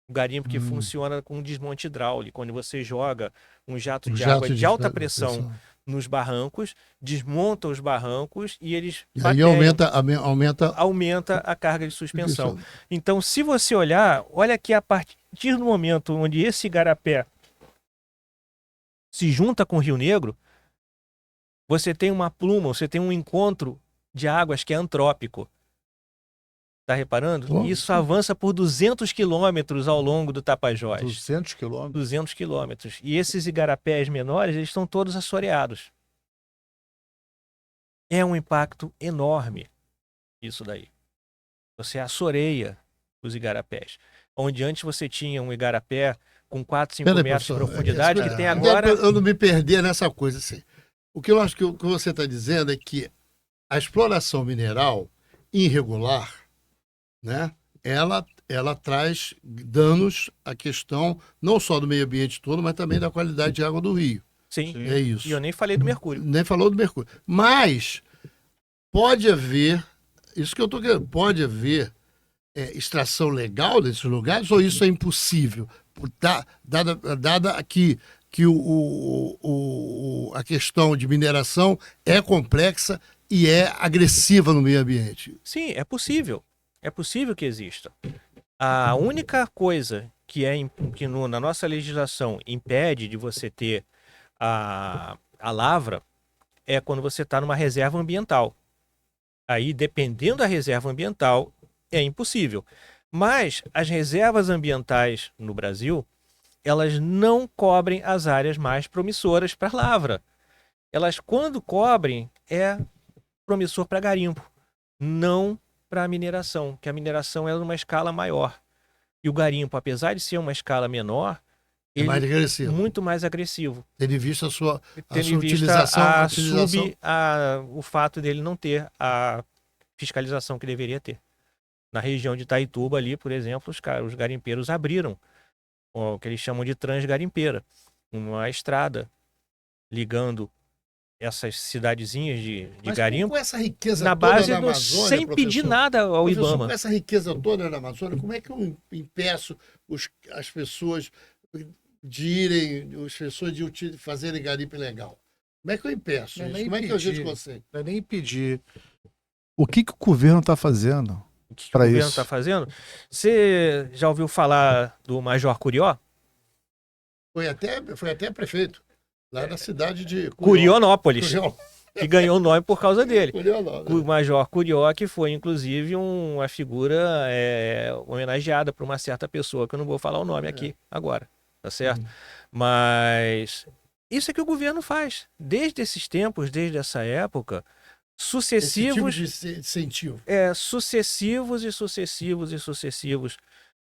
O garimpo que funciona com desmonte hidráulico, quando você joga um jato de água de alta pressão nos barrancos, desmonta os barrancos e eles
aí
aumenta a carga de suspensão. Então, se você olha que a partir do momento onde esse igarapé se junta com o Rio Negro, você tem uma pluma, você tem um encontro de águas que é antrópico. Tá reparando? Isso avança por 200 quilômetros ao longo do Tapajós.
200 quilômetros?
200 quilômetros. E esses igarapés menores, eles estão todos assoreados. É um impacto enorme isso daí. Você assoreia os igarapés. Onde antes você tinha um igarapé com 4, 5 metros de profundidade, que tem agora...
Eu não me perder nessa coisa assim. O que eu acho que o que você está dizendo é que a exploração mineral irregular, né, ela traz danos à questão não só do meio ambiente todo, mas também da qualidade de água do rio.
Sim.
É isso.
E eu nem falei do mercúrio.
Nem falou do mercúrio. Mas pode haver, isso que eu estou querendo, pode haver extração legal desses lugares, ou isso é impossível? Dada que a questão de mineração é complexa e é agressiva no meio ambiente.
Sim, é possível. É possível que exista. A única coisa que na nossa legislação impede de você ter a lavra é quando você está numa reserva ambiental. Aí, dependendo da reserva ambiental, é impossível. Mas as reservas ambientais no Brasil, elas não cobrem as áreas mais promissoras para lavra. Elas, quando cobrem, é promissor para garimpo, não para a mineração, que a mineração é numa escala maior. E o garimpo, apesar de ser uma escala menor,
é mais agressivo.
Muito mais agressivo.
Tendo visto a sua utilização.
O fato dele não ter a fiscalização que deveria ter. Na região de Itaituba ali, por exemplo, os garimpeiros abriram o que eles chamam de transgarimpeira, uma estrada ligando essas cidadezinhas de garimpo,
com essa riqueza
na
toda
base
na Amazônia,
sem pedir nada ao IBAMA.
Com essa riqueza toda na Amazônia, como é que eu impeço as pessoas de irem, as pessoas de fazerem garimpo ilegal? Como é que eu impeço isso? Como é que a gente consegue?
Não é nem impedir. O que o governo está fazendo?
O que o governo está fazendo? Você já ouviu falar do Major Curió?
Foi até prefeito, lá na cidade de
Curionópolis, que ganhou o nome por causa dele.
O
Major Curió, que foi inclusive uma figura homenageada por uma certa pessoa, que eu não vou falar o nome aqui agora, tá certo? Mas isso é que o governo faz. Desde esses tempos, desde essa época, sucessivos...
Esse tipo de incentivo.
Sucessivos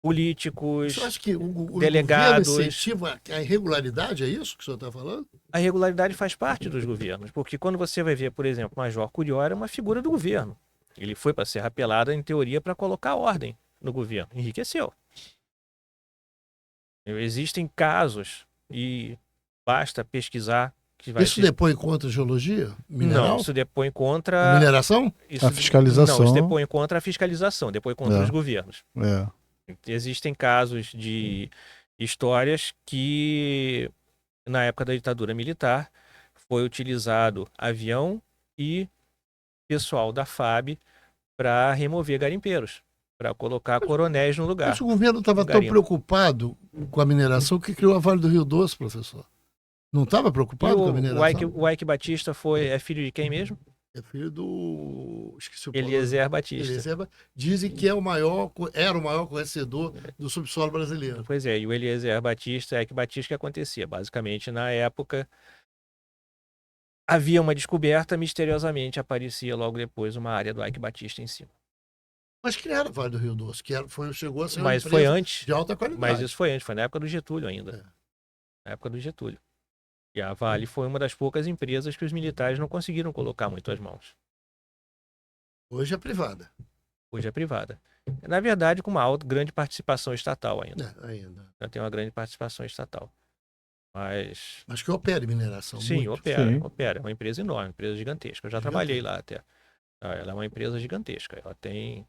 políticos,
Você acha que o
delegados...
governo incentiva a irregularidade? É isso que o senhor está falando?
A irregularidade faz parte dos governos, porque quando você vai ver, por exemplo, o Major Curió era uma figura do governo. Ele foi para Serra Pelada, em teoria, para colocar ordem no governo. Enriqueceu. Existem casos, e basta pesquisar...
Isso depõe contra a geologia mineral?
Não, isso depõe contra...
A mineração?
A fiscalização.
Não, isso depõe contra a fiscalização, depõe contra os governos. Existem casos de histórias que, na época da ditadura militar, foi utilizado avião e pessoal da FAB para remover garimpeiros, para colocar coronéis no lugar.
Mas o governo estava tão preocupado com a mineração que criou a Vale do Rio Doce, professor. Não estava preocupado com a mineração?
O Ike Batista é filho de quem mesmo?
É filho do... Esqueci o
Eliezer Batista.
Dizem que era o maior conhecedor do subsolo brasileiro.
Pois é, e o Eliezer Batista, Ike Batista, que acontecia? Basicamente, na época, havia uma descoberta, misteriosamente aparecia logo depois uma área do Ike Batista em cima.
Mas criaram a Vale do Rio Doce, chegou a ser uma empresa
foi antes,
de alta qualidade.
Mas isso foi antes, foi na época do Getúlio ainda. Na época do Getúlio. E a Vale foi uma das poucas empresas que os militares não conseguiram colocar muito as mãos.
Hoje é privada.
Hoje é privada. Na verdade, com uma grande participação estatal ainda.
Ainda.
Já tem uma grande participação estatal. Mas
que opera em mineração.
Sim,
muito.
opera. É uma empresa enorme, uma empresa gigantesca. Eu já trabalhei lá até. Ela é uma empresa gigantesca. Ela tem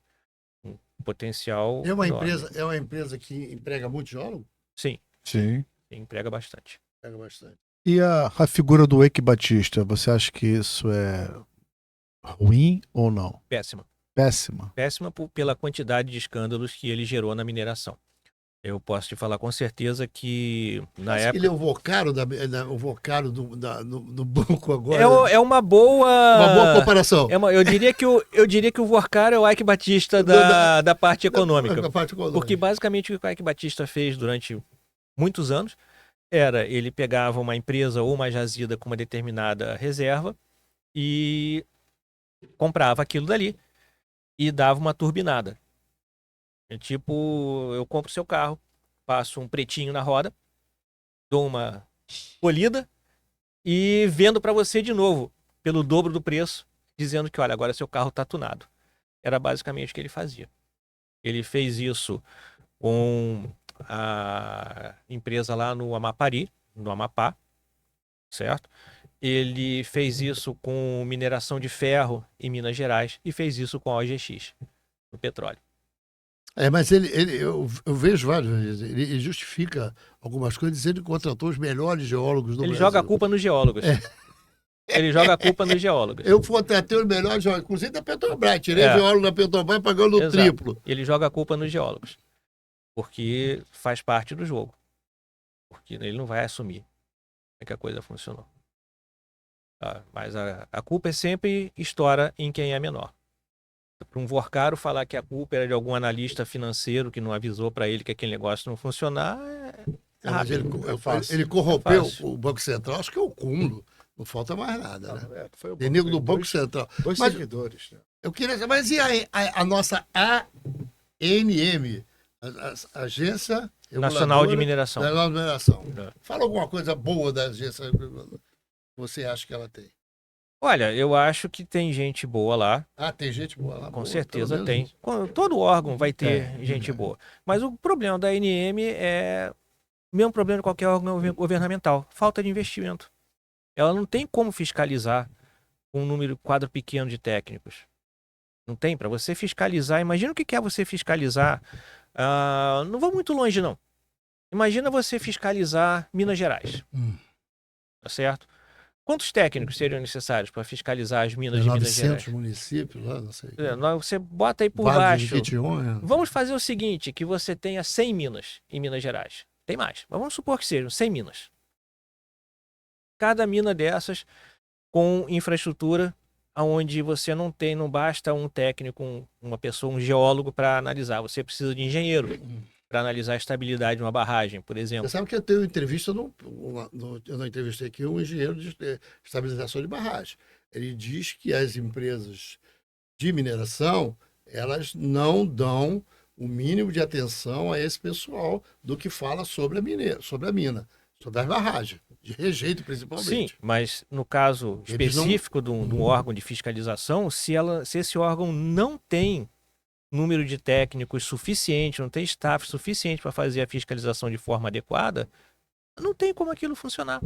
um potencial enorme.
É uma empresa que emprega muito geólogo?
Sim. Emprega bastante.
E a figura do Eike Batista, você acha que isso é ruim ou não?
Péssima.
Péssima
pela quantidade de escândalos que ele gerou na mineração. Eu posso te falar com certeza que na época...
Ele é o vocário do banco agora.
É uma boa
comparação.
Eu diria que o vocário é o Ike Batista da parte econômica. Porque basicamente o que o Ike Batista fez durante muitos anos era, ele pegava uma empresa ou uma jazida com uma determinada reserva e comprava aquilo dali e dava uma turbinada. É tipo, eu compro seu carro, passo um pretinho na roda, dou uma polida e vendo para você de novo, pelo dobro do preço, dizendo que, olha, agora seu carro está tunado. Era basicamente o que ele fazia. Ele fez isso com a empresa lá no Amapari, no Amapá, certo? Ele fez isso com mineração de ferro em Minas Gerais e fez isso com a OGX, no petróleo.
Mas eu vejo várias vezes, ele justifica algumas coisas dizendo que contratou os melhores geólogos do Brasil.
Ele joga a culpa nos geólogos. Ele joga a culpa nos geólogos.
Eu contratei os melhores geólogos, inclusive da Petrobras, tirei geólogo da Petrobras pagando o triplo.
Ele joga a culpa nos geólogos, porque faz parte do jogo. Porque ele não vai assumir que a coisa funcionou. Mas a culpa sempre estoura em quem é menor. Para um worcaro falar que a culpa era de algum analista financeiro que não avisou para ele que aquele negócio não funcionar,
Mas ele corrompeu o Banco Central, acho que é o cúmulo. Não falta mais nada, né? Tem nego do Banco Central.
Dois seguidores. Né?
Eu queria saber, mas e a nossa ANM, a Agência
Nacional de Mineração.
Fala alguma coisa boa da agência que você acha que ela tem?
Olha, eu acho que tem gente boa lá.
Tem gente boa lá.
Com certeza tem. Todo órgão vai ter gente boa. Mas o problema da ANM é o mesmo problema de qualquer órgão governamental. Falta de investimento. Ela não tem como fiscalizar um quadro pequeno de técnicos. Não tem. Para você fiscalizar, imagina o que é você fiscalizar. Não vou muito longe, não. Imagina você fiscalizar Minas Gerais. Tá certo? Quantos técnicos seriam necessários para fiscalizar as minas de Minas Gerais?
900 municípios lá, não sei.
Você bota aí por baixo. Vamos fazer o seguinte, que você tenha 100 minas em Minas Gerais. Tem mais, mas vamos supor que sejam 100 minas. Cada mina dessas com infraestrutura onde você não basta um técnico, uma pessoa, um geólogo para analisar. Você precisa de engenheiro para analisar a estabilidade de uma barragem, por exemplo.
Você sabe que eu tenho entrevista, eu não entrevistei aqui um engenheiro de estabilização de barragem. Ele diz que as empresas de mineração, elas não dão o mínimo de atenção a esse pessoal do que fala sobre a mina, sobre as barragens, de rejeito principalmente.
Sim, mas no caso específico de um órgão de fiscalização, se esse órgão não tem número de técnicos suficiente, não tem staff suficiente para fazer a fiscalização de forma adequada, não tem como aquilo funcionar.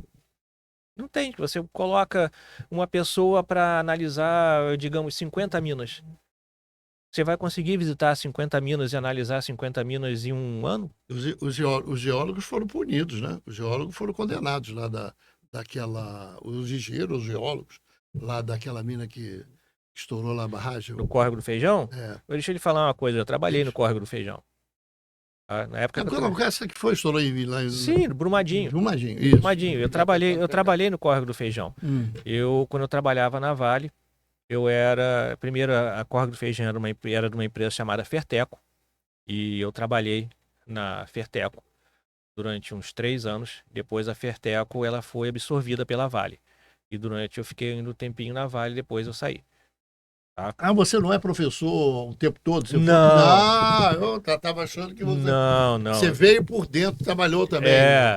Não tem. Você coloca uma pessoa para analisar, digamos, 50 minas. Você vai conseguir visitar 50 minas e analisar 50 minas em um ano?
Os geólogos foram punidos, né? Os geólogos foram condenados lá os engenheiros, os geólogos, lá daquela mina que estourou lá a barragem.
No Córrego do Feijão? Deixa eu lhe falar uma coisa, eu trabalhei no Córrego do Feijão. Na época
essa que foi, estourou lá em...
Sim, Brumadinho.
Isso.
Brumadinho. Eu trabalhei no Córrego do Feijão. Quando eu trabalhava na Vale, primeiro a Córrego do Feijão era de uma empresa chamada Ferteco, e eu trabalhei na Ferteco durante uns 3 anos. Depois a Ferteco ela foi absorvida pela Vale, e eu fiquei um tempinho na Vale, depois eu saí.
Tá? Você não é professor o tempo todo?
Não.
Eu estava achando que você...
Não.
Você veio por dentro, trabalhou também.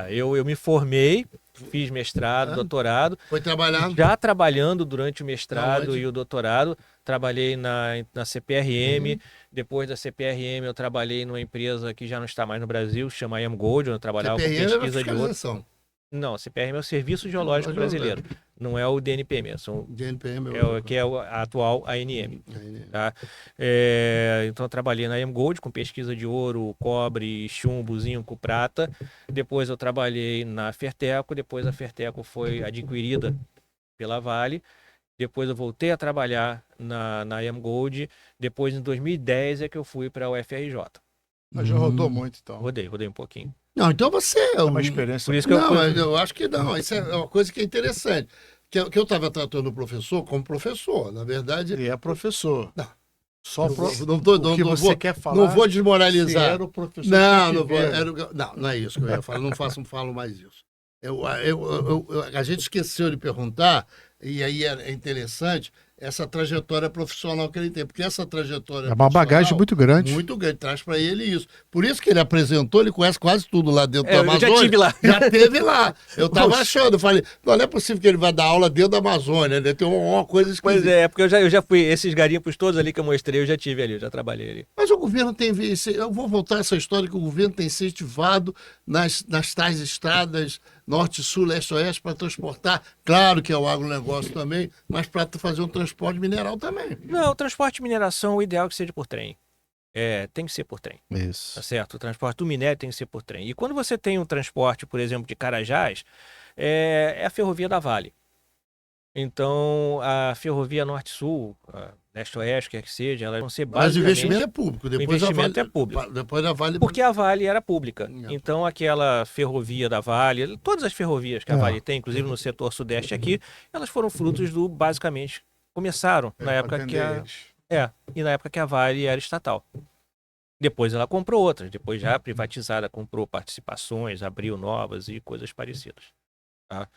Eu me formei, fiz mestrado, doutorado.
Foi trabalhando?
Já trabalhando durante o mestrado e o doutorado. Trabalhei na CPRM. Depois da CPRM eu trabalhei numa empresa que já não está mais no Brasil, chama IAM Gold, onde eu trabalhava com pesquisa de ouro. Não, CPRM é o Serviço Geológico Brasileiro. Não é o DNPM. Que é a atual ANM. Tá? Então eu trabalhei na IAM Gold com pesquisa de ouro, cobre, chumbo, zinco, prata. Depois eu trabalhei na Ferteco. Depois a Ferteco foi adquirida pela Vale. Depois eu voltei a trabalhar na IAM Gold. Depois, em 2010, é que eu fui para o UFRJ.
Mas já rodou muito, então.
Rodei um pouquinho.
Não, então você...
É uma experiência.
Por isso que
eu acho que não. Isso é uma coisa que é interessante. Que eu estava tratando o professor como professor. Na verdade...
Ele é professor.
Não.
Só
o que você
quer falar.
Não vou desmoralizar.
Era o professor.
Não é isso que eu ia falar. Não falo mais isso. A gente esqueceu de perguntar, e aí é interessante, essa trajetória profissional que ele tem. Porque essa trajetória
é uma bagagem muito grande.
Muito grande, traz para ele isso. Por isso que ele apresentou, ele conhece quase tudo lá dentro da Amazônia.
Eu já tive lá.
Já teve lá. Eu estava achando, eu falei, não é possível que ele vai dar aula dentro da Amazônia, né? Tem uma coisa esquisita.
Pois é, porque eu já fui, esses garimpos todos ali que eu mostrei, eu já tive ali, eu já trabalhei ali.
Mas o governo tem, eu vou voltar a essa história que o governo tem incentivado nas tais estradas norte, sul, leste, oeste, para transportar, claro que é o agronegócio também, mas para fazer um transporte mineral também.
Não, o transporte de mineração, o ideal é que seja por trem. Tem que ser por trem.
Isso.
Tá certo? O transporte do minério tem que ser por trem. E quando você tem um transporte, por exemplo, de Carajás, é a ferrovia da Vale. Então, a ferrovia norte-sul, leste-oeste, quer que seja, elas vão ser basicamente...
Mas o investimento é público.
O investimento é público.
Depois da Vale...
Porque a Vale era pública. Então, aquela ferrovia da Vale, todas as ferrovias que a Vale tem, inclusive no setor sudeste aqui, elas foram frutos basicamente, começaram na época que e na época que a Vale era estatal. Depois ela comprou outras, depois já privatizada, comprou participações, abriu novas e coisas parecidas. Tá?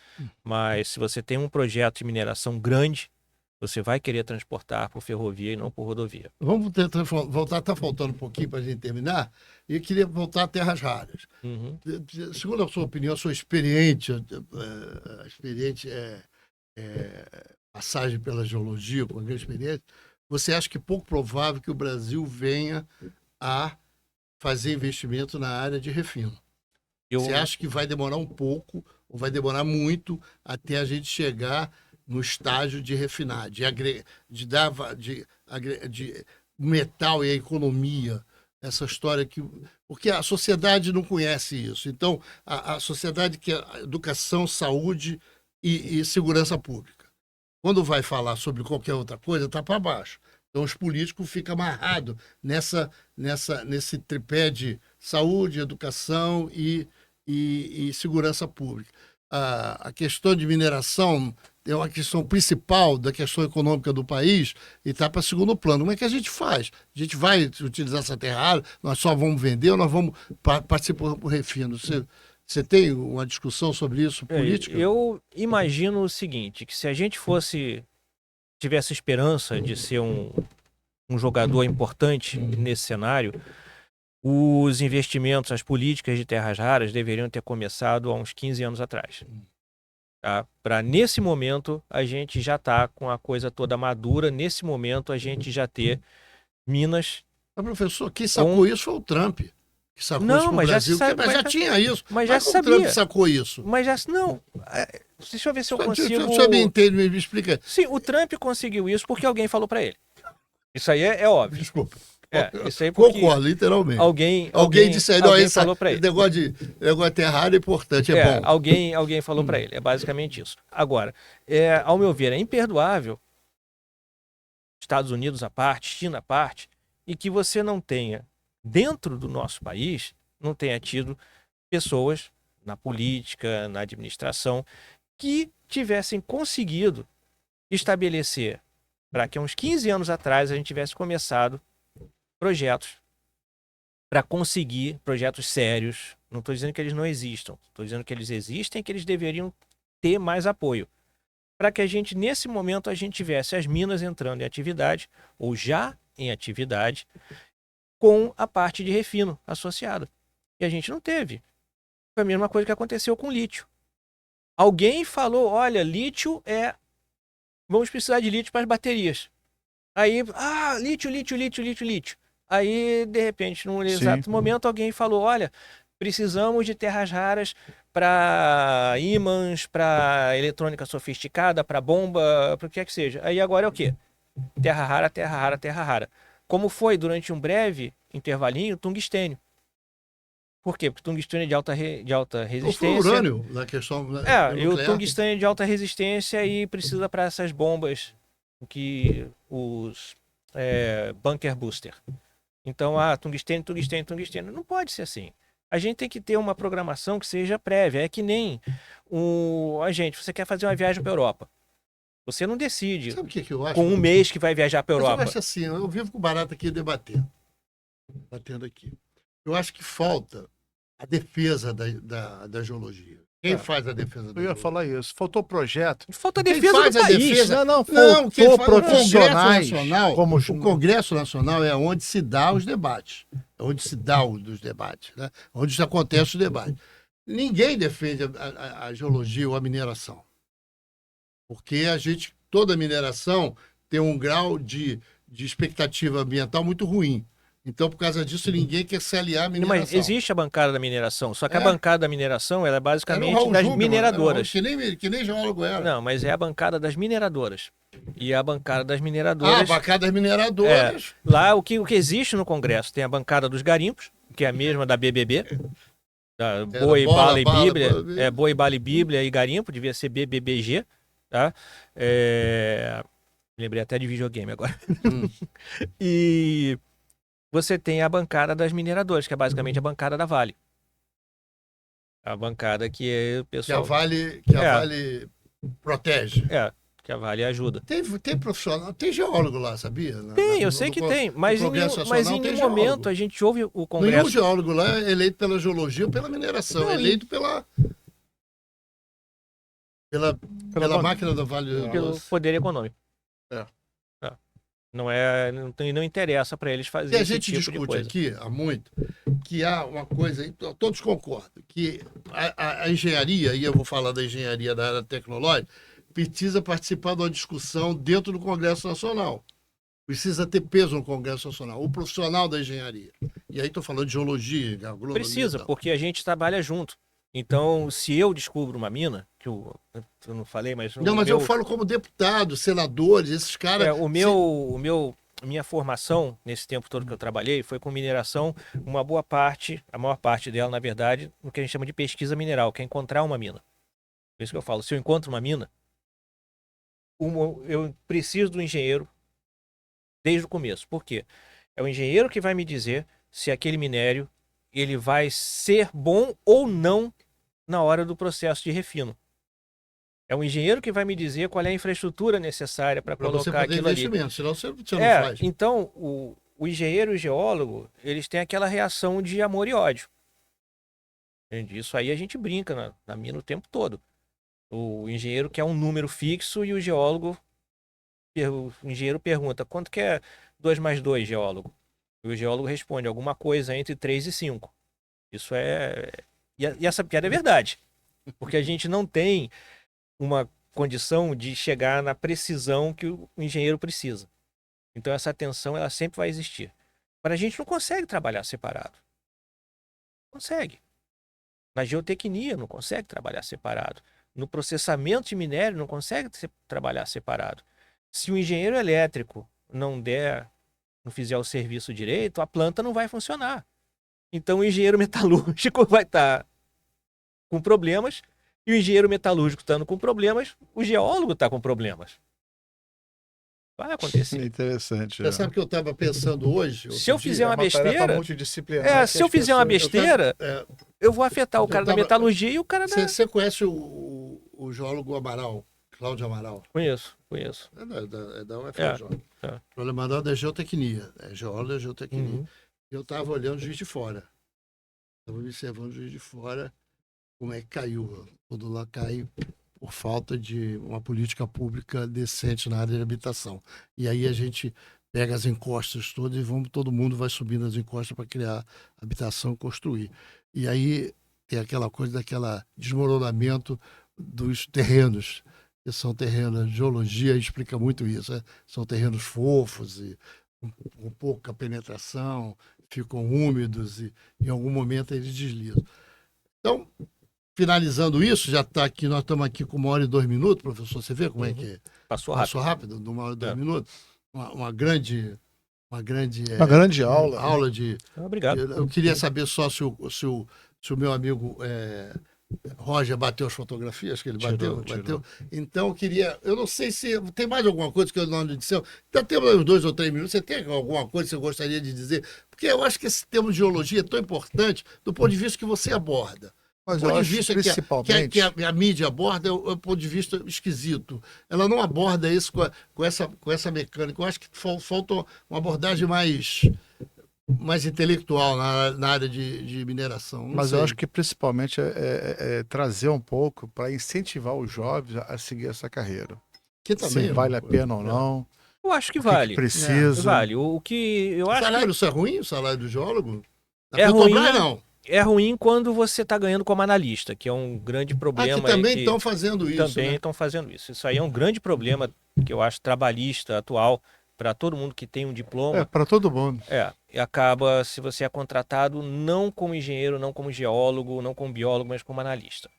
Mas se você tem um projeto de mineração grande, você vai querer transportar por ferrovia e não por rodovia.
Vamos tentar voltar, está faltando um pouquinho para a gente terminar, e eu queria voltar a terras raras.
Uhum.
Segundo a sua opinião, a sua experiente passagem pela geologia, com a grande experiência, você acha que é pouco provável que o Brasil venha a fazer investimento na área de refino? Você acha que vai demorar um pouco, ou vai demorar muito, até a gente chegar no estágio de refinar, de metal e a economia, essa história que... Porque a sociedade não conhece isso. Então, a sociedade quer educação, saúde e segurança pública. Quando vai falar sobre qualquer outra coisa, está para baixo. Então, os políticos ficam amarrados nesse tripé de saúde, educação e segurança pública. A questão de mineração é uma questão principal da questão econômica do país e está para segundo plano. Como é que a gente faz? A gente vai utilizar essa terra rara, nós só vamos vender ou nós vamos participar por refino? Você tem uma discussão sobre isso política?
Eu imagino o seguinte, que se a gente tivesse esperança de ser um jogador importante nesse cenário, os investimentos, as políticas de terras raras deveriam ter começado há uns 15 anos atrás. Tá? Para nesse momento a gente já tá com a coisa toda madura, nesse momento a gente já ter minas...
Mas, professor, quem sacou isso foi o Trump. Que sacou isso pro Brasil, mas já tinha isso.
Mas já sabia.
O Trump sacou isso.
Mas já... Não. Deixa eu ver se eu consigo...
Você me entende, me explica.
Sim, o Trump conseguiu isso porque alguém falou para ele. Isso aí é óbvio.
Desculpa.
Isso aí porque
concordo, literalmente.
Alguém
disse aí,
alguém falou para ele.
Negócio de terra rara é importante, é bom.
Alguém falou para ele. É basicamente isso. Agora, ao meu ver, é imperdoável, Estados Unidos à parte, China à parte, e que você não tenha, dentro do nosso país, não tenha tido pessoas na política, na administração, que tivessem conseguido estabelecer, para que há uns 15 anos atrás a gente tivesse começado projetos para conseguir projetos sérios. Não estou dizendo que eles não existam, estou dizendo que eles existem e que eles deveriam ter mais apoio. Para que a gente, nesse momento, a gente tivesse as minas entrando em atividade, ou já em atividade, com a parte de refino associada. E a gente não teve. Foi a mesma coisa que aconteceu com lítio. Alguém falou, olha, lítio vamos precisar de lítio para as baterias. Aí, lítio. Aí, de repente, num exato momento, alguém falou, olha, precisamos de terras raras para ímãs, para eletrônica sofisticada, para bomba, para o que é que seja. Aí agora é o quê? Terra rara. Como foi durante um breve intervalinho, tungstênio. Por quê? Porque tungstênio é de alta resistência.
Ou foi urânio, na questão
e o tungstênio é de alta resistência e precisa para essas bombas, os bunker booster. Então, tungstênio. Não pode ser assim. A gente tem que ter uma programação que seja prévia. É que nem você quer fazer uma viagem para a Europa. Você não decide.
Sabe o que eu acho?
Com um mês que vai viajar para a Europa.
Eu acho assim, eu vivo com o Barata aqui debatendo aqui. Eu acho que falta a defesa da geologia. Quem faz a defesa da
geologia? Eu ia falar isso. Faltou projeto.
Falta a defesa do país.
Defesa...
Não, faltou profissionais.
O Congresso Nacional é onde se dá os debates. É onde se dá os debates. Né? Onde acontece o debate. Ninguém defende a geologia ou a mineração. Porque toda mineração tem um grau de expectativa ambiental muito ruim. Então, por causa disso, ninguém quer se aliar à mineração.
Mas existe a bancada da mineração, só que a bancada da mineração ela é basicamente das mineradoras.
Que nem geólogo era.
Não, mas é a bancada das mineradoras. E a bancada das mineradoras...
a bancada das mineradoras.
Lá, o que existe no Congresso, tem a bancada dos garimpos, que é a mesma da BBB, da Boi, Bala e Bíblia. Boi, Bala e Bíblia e Garimpo, devia ser BBBG. Tá? Lembrei até de videogame agora. E... você tem a bancada das mineradoras, que é basicamente a bancada da Vale. A bancada que o pessoal...
Que a Vale protege.
que a Vale ajuda.
Tem profissional, tem geólogo lá, sabia?
Eu sei que tem, mas em nenhum momento a gente ouve o Congresso.
Nenhum geólogo lá é eleito pela geologia ou pela mineração, é eleito pela máquina da Vale.
Pelo poder econômico. Não interessa para eles fazer
isso. E a gente discute aqui há muito que há uma coisa, todos concordam, que a engenharia, e eu vou falar da engenharia da área tecnológica, precisa participar de uma discussão dentro do Congresso Nacional. Precisa ter peso no Congresso Nacional. O profissional da engenharia. E aí estou falando de geologia, agronomia.
Precisa, porque a gente trabalha junto. Então, se eu descubro uma mina, que eu não falei, mas...
eu falo como deputado, senadores, esses caras...
Minha formação, nesse tempo todo que eu trabalhei, foi com mineração, a maior parte dela, na verdade, no que a gente chama de pesquisa mineral, que é encontrar uma mina. Por isso que eu falo, se eu encontro uma mina, eu preciso do engenheiro desde o começo. Por quê? É o engenheiro que vai me dizer se aquele minério ele vai ser bom ou não na hora do processo de refino. É o engenheiro que vai me dizer qual é a infraestrutura necessária para colocar aquilo ali.
Senão você não faz.
Então, o engenheiro e o geólogo, eles têm aquela reação de amor e ódio. Entende? Isso aí a gente brinca na mina o tempo todo. O engenheiro quer um número fixo e o engenheiro pergunta, quanto que é 2 mais 2, geólogo? E o geólogo responde, alguma coisa entre 3 e 5. Isso é... E essa piada é verdade. Porque a gente não tem uma condição de chegar na precisão que o engenheiro precisa. Então essa tensão ela sempre vai existir. Mas a gente não consegue trabalhar separado. Não consegue. Na geotecnia não consegue trabalhar separado. No processamento de minério não consegue trabalhar separado. Se o engenheiro elétrico não fizer o serviço direito, a planta não vai funcionar. Então o engenheiro metalúrgico vai estar com problemas, e o engenheiro metalúrgico estando com problemas, o geólogo está com problemas. Vai acontecer.
Interessante.
Você sabe que eu estava pensando hoje?
Se eu fizer uma besteira...
multidisciplinar.
Se eu fizer uma besteira, eu vou afetar o cara da metalurgia e o cara da...
Você conhece o geólogo Amaral? Cláudio Amaral?
Conheço.
É da UFRJ. Cláudio Amaral é da geotecnia. É geólogo da geotecnia. Eu estava olhando o Juiz de Fora. Estava observando o Juiz de Fora, como é que caiu. Tudo lá cai por falta de uma política pública decente na área de habitação. E aí a gente pega as encostas todas e todo mundo vai subindo as encostas para criar habitação e construir. E aí tem aquela coisa daquela desmoronamento dos terrenos, que são terrenos, a geologia explica muito isso, né? São terrenos fofos e com pouca penetração, ficam úmidos e em algum momento eles deslizam. Então, finalizando isso, já está aqui, nós estamos aqui com 1 hora e 2 minutos, professor, você vê como é que é?
Passou
rápido, de 1 hora e 2 minutos. Uma grande
aula.
Aula de...
Obrigado.
Eu queria saber só se o meu amigo Roger bateu as fotografias, que ele bateu. Então, eu não sei se tem mais alguma coisa que eu não disse. Ainda temos uns 2 ou 3 minutos. Você tem alguma coisa que você gostaria de dizer? Porque eu acho que esse termo de geologia é tão importante do ponto de vista que você aborda.
Mas eu acho principalmente...
que a mídia aborda é o ponto de vista esquisito. Ela não aborda isso com essa mecânica. Eu acho que falta uma abordagem mais intelectual na área de mineração.
Mas eu acho que principalmente é trazer um pouco para incentivar os jovens a seguir essa carreira.
Que também
se vale a pena ou não.
Eu acho que vale.
Que precisa.
Vale. O que eu acho.
O salário é ruim? O salário do geólogo?
É ruim. Não. É ruim quando você está ganhando como analista, que é um grande problema.
Que também estão fazendo isso.
Também estão fazendo isso. Isso aí é um grande problema que eu acho trabalhista atual para todo mundo que tem um diploma.
Para todo mundo.
E acaba, se você é contratado, não como engenheiro, não como geólogo, não como biólogo, mas como analista.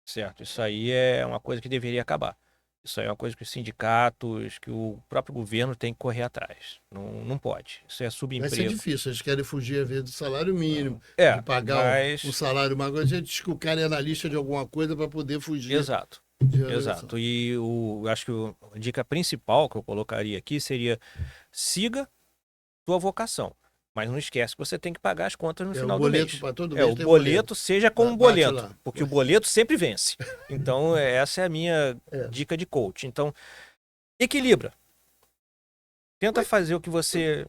Certo? Isso aí é uma coisa que deveria acabar. Isso aí é uma coisa que os sindicatos, que o próprio governo tem que correr atrás. Não pode. Isso é subemprego.
Vai ser difícil. Eles querem fugir, às vezes, do salário mínimo. De pagar um salário mais. A gente diz que o cara é analista de alguma coisa para poder fugir.
Exato. E acho que a dica principal que eu colocaria aqui seria: siga sua vocação. Mas não esquece que você tem que pagar as contas no final
o
do mês.
boleto para todo mês.
O boleto seja como um boleto,
lá.
porque o boleto sempre vence. Então, essa é a minha dica de coach. Então, equilibra. Tenta fazer o que você...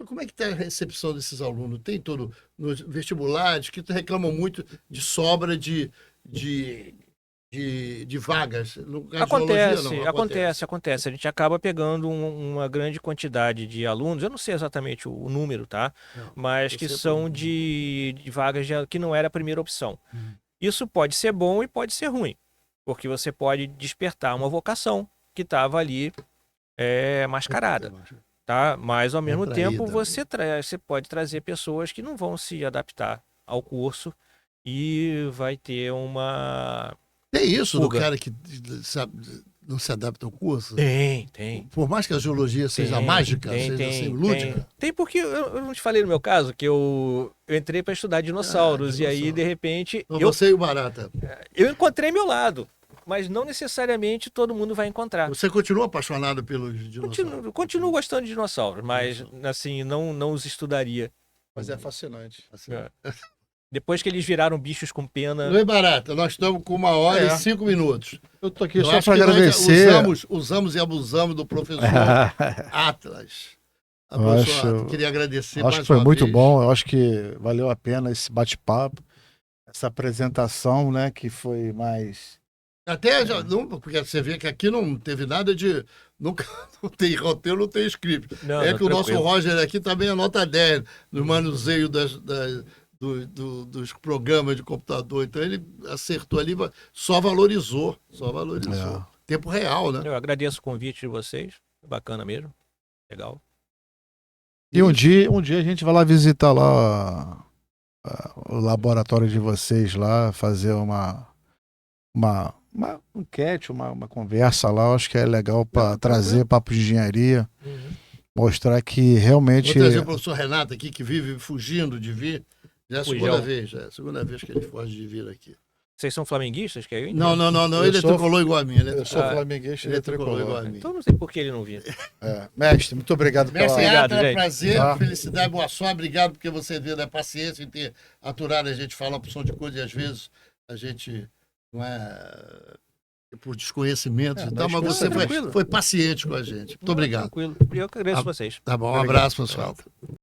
Como é que está a recepção desses alunos? Tem todo nos vestibulares que reclamam muito de sobra de vagas. No caso
Acontece,
de geologia, não.
acontece. A gente acaba pegando uma grande quantidade de alunos, eu não sei exatamente o número, tá?
Não,
mas que são de vagas que não era a primeira opção. Isso pode ser bom e pode ser ruim, porque você pode despertar uma vocação que estava ali mascarada. Tá? Mas, ao mesmo tempo, você pode trazer pessoas que não vão se adaptar ao curso e vai ter uma...
Tem isso do cara que não se adapta ao curso?
Tem.
Por mais que a geologia seja mágica, seja assim, lúdica?
Tem porque eu não te falei no meu caso que eu entrei para estudar dinossauros e aí, de repente...
Então, você e o Barata.
Eu encontrei meu lado. Mas não necessariamente todo mundo vai encontrar.
Você continua apaixonado pelos dinossauros?
Continuo gostando de dinossauros, mas assim, não os estudaria.
Mas é fascinante.
Depois que eles viraram bichos com pena...
Não é Barata, nós estamos com 1h e 5 minutos.
Eu tô aqui só para agradecer.
Usamos e abusamos do professor Atlas. Queria agradecer
acho que foi muito bom, eu acho que valeu a pena esse bate-papo, essa apresentação, né, que foi mais...
Até já, não, porque você vê que aqui não teve nada de. Nunca, não tem roteiro, não tem script. O nosso Roger aqui também é nota 10 no manuseio dos programas de computador. Então ele acertou ali, só valorizou. Tempo real, né?
Eu agradeço o convite de vocês. Bacana mesmo. Legal.
E um dia a gente vai lá visitar lá o laboratório de vocês lá, fazer uma enquete, uma conversa lá, eu acho que é legal para trazer papo de engenharia, mostrar que realmente...
Vou trazer o professor Renato aqui, que vive fugindo de vir, já é a segunda vez que ele foge de vir aqui.
Vocês são flamenguistas? Que eu
não, ele é tricolor igual a mim.
Eu sou flamenguista, ele é tricolor
igual a mim.
Então não sei por que ele não vinha.
Mestre, muito obrigado
pela...
Obrigado, gente.
Prazer, felicidade, boa sorte, obrigado porque você veio da paciência em ter aturado a gente falar uma porção de coisa e às vezes a gente... não é por desconhecimento e tal, mas você foi paciente com a gente. Muito obrigado.
Tranquilo. Eu agradeço vocês.
Tá bom, um abraço, pessoal.